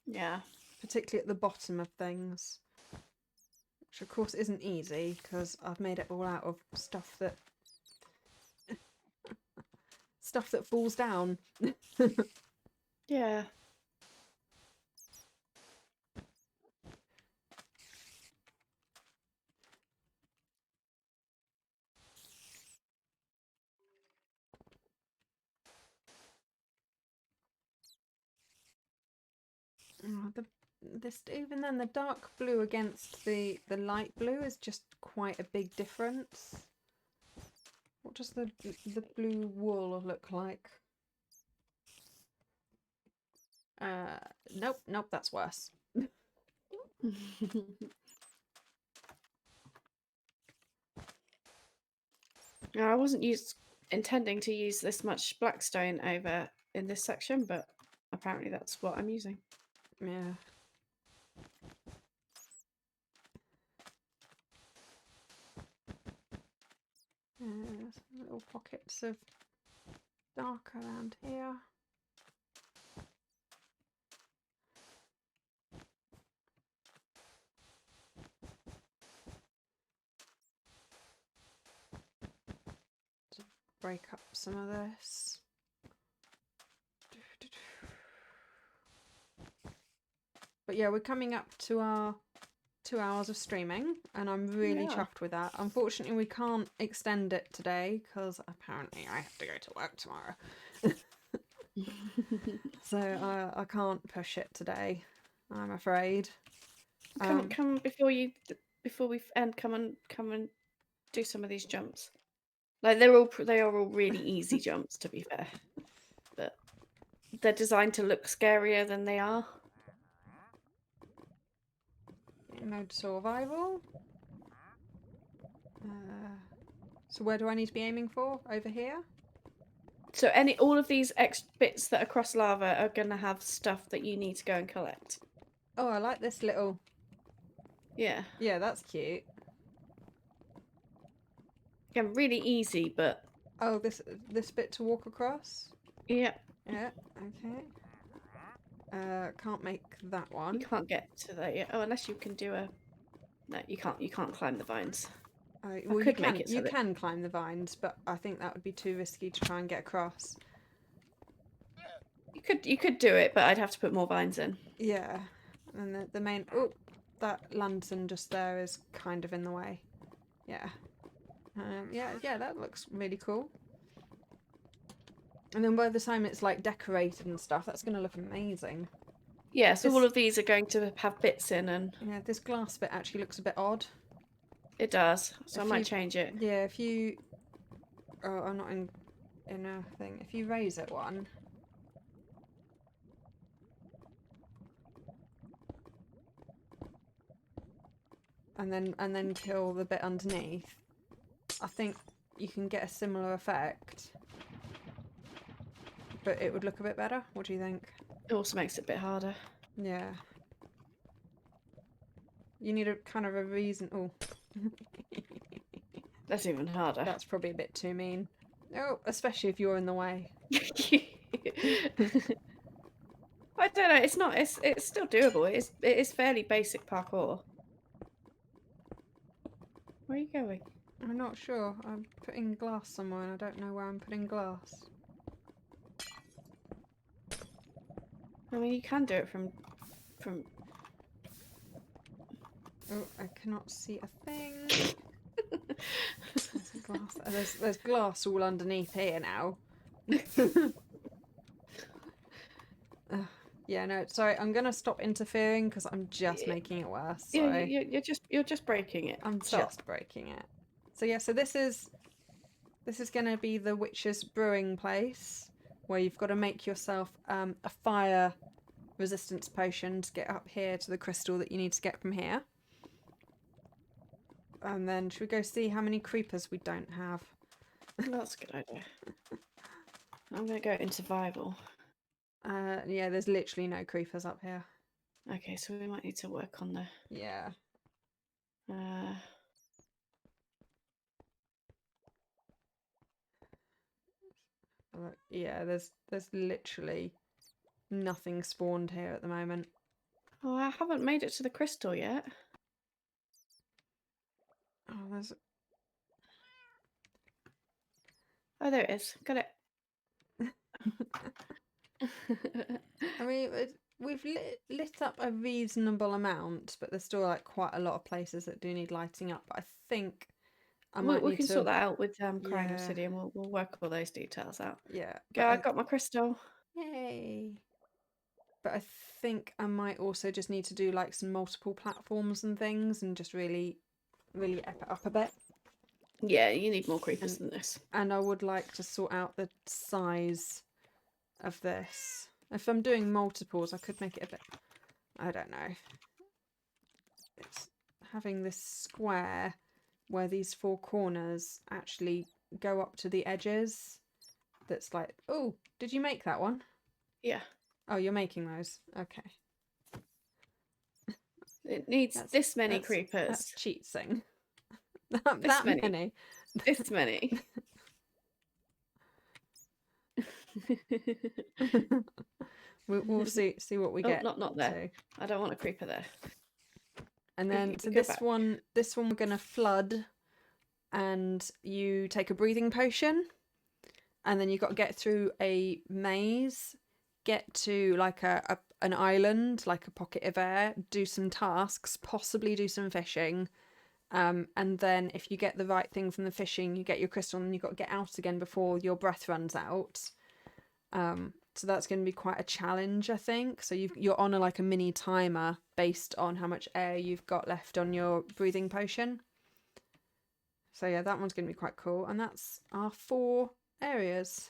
Yeah.
Particularly at the bottom of things. Which of course isn't easy because I've made it all out of stuff that falls down.
Yeah.
Oh, even then the dark blue against the light blue is just quite a big difference. What does the blue wool look like? Nope, that's worse.
No, I wasn't intending to use this much blackstone over in this section, but apparently that's what I'm using.
Yeah. Some little pockets of dark around here. To break up some of this. But yeah, we're coming up to our 2 hours of streaming, and I'm really
Yeah.
chuffed with that. Unfortunately, we can't extend it today because apparently I have to go to work tomorrow. So I can't push it today, I'm afraid.
Come before we end. Come and do some of these jumps. Like they are all really easy jumps, to be fair, but they're designed to look scarier than they are.
Mode survival. So where do I need to be aiming for? Over here?
So all of these bits that are cross lava are gonna have stuff that you need to go and collect.
Oh, I like this little.
Yeah.
Yeah, that's cute.
Again, really easy, but
Oh, this bit to walk across.
yeah,
Yeah. Okay. Can't make that
you
one.
can't get to that yet. Oh, unless you can do a. No, you can't. You can't climb the vines.
Well,
could make it so
you
that-
can climb the vines, but I think that would be too risky to try and get across.
You could do it, but I'd have to put more vines in.
Yeah, and the main that lantern just there is kind of in the way. Yeah, yeah, that looks really cool. And then by the time it's like decorated and stuff, that's going to look amazing.
Yeah, so all of these are going to have bits in, and
yeah, this glass bit actually looks a bit odd.
it does. So I might change it.
Yeah, if you. Oh, I'm not in a thing. If you raise it one. And then kill the bit underneath, I think you can get a similar effect, but it would look a bit better. What do you think?
It also makes it a bit harder.
Yeah. You need a kind of a reason. Oh.
That's even harder.
That's probably a bit too mean. Oh, especially if you're in the way.
I don't know. It's not. It's still doable. It is fairly basic parkour. Where are you going?
I'm not sure. I'm putting glass somewhere and I don't know where I'm putting glass.
I mean, you can do it from.
Oh, I cannot see a thing. There's glass. There's glass all underneath here now. Yeah, no, sorry. I'm gonna stop interfering because I'm just making it worse. Sorry.
Yeah, you're just breaking it.
I'm
Stop.
just breaking it. So yeah, so this is gonna be the witch's brewing place where you've got to make yourself a fire resistance potion to get up here to the crystal that you need to get from here. And then should we go see how many creepers we don't have?
That's a good idea. I'm gonna go in survival.
Yeah, there's literally no creepers up here.
Okay, so we might need to work on the.
Yeah.
Uh,
Yeah, there's literally nothing spawned here at the moment.
oh, I haven't made it to the crystal yet.
Oh, there's
Oh, there it is. Got it.
I mean, we've lit up a reasonable amount, but there's still like quite a lot of places that do need lighting up. But I think I might
We
need
can sort
to,
that out with crying
yeah,
obsidian. We'll work all those details out.
yeah.
Go, I got my crystal.
Yay! But I think I might also just need to do like some multiple platforms and things, and just really ep it up a bit.
Yeah, you need more creepers than this.
And I would like to sort out the size of this. If I'm doing multiples, I could make it a bit, I don't know. It's having this square where these four corners actually go up to the edges. That's like, oh, did you make that one?
Yeah.
Oh, you're making those. Okay.
It needs this many
That's
creepers.
cheating.
This
that
many.
many.
This many.
We'll see what we
Oh,
get
not there.
to.
I don't want a creeper there.
And then so this one we're gonna flood, and you take a breathing potion, and then you've got to get through a maze, get to like an island, like a pocket of air, do some tasks, possibly do some fishing. And then if you get the right thing from the fishing, you get your crystal, and you've got to get out again before your breath runs out. So that's going to be quite a challenge, I think. So you're on like a mini timer based on how much air you've got left on your breathing potion. So yeah, that one's going to be quite cool. And that's our 4 areas.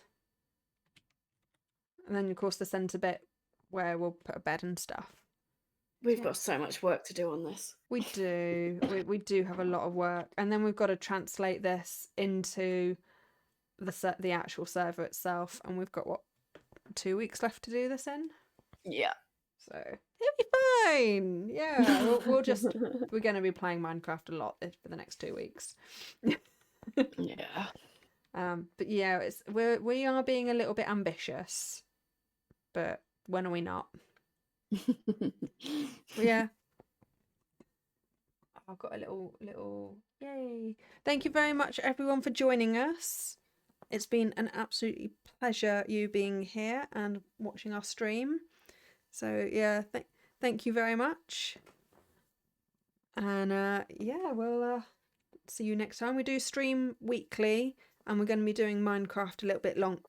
And then of course the centre bit where we'll put a bed and stuff.
We've got so much work to do on this.
We do. we do have a lot of work. And then we've got to translate this into the actual server itself. And we've got, what, 2 weeks left to do this in?
Yeah.
So it'll be fine. Yeah, we're going to be playing Minecraft a lot for the next 2 weeks.
Yeah.
But yeah, we are being a little bit ambitious, but when are we not? Yeah. I've got a little yay. Thank you very much everyone for joining us. It's been an absolute pleasure you being here and watching our stream. So yeah, thank you very much. And yeah, we'll see you next time. We do stream weekly, and we're going to be doing Minecraft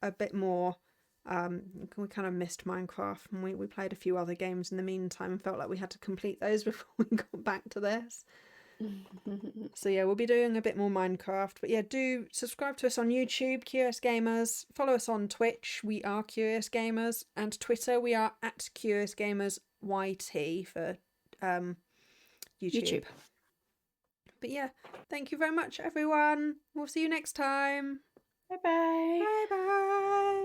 a bit more. We kind of missed Minecraft, and we played a few other games in the meantime and felt like we had to complete those before we got back to this. So yeah, we'll be doing a bit more Minecraft. But yeah, do subscribe to us on YouTube, Curious Gamers. Follow us on Twitch, we are Curious Gamers, and Twitter, we are at Curious Gamers YT for YouTube. But yeah, thank you very much, everyone. We'll see you next time.
Bye bye.
Bye bye.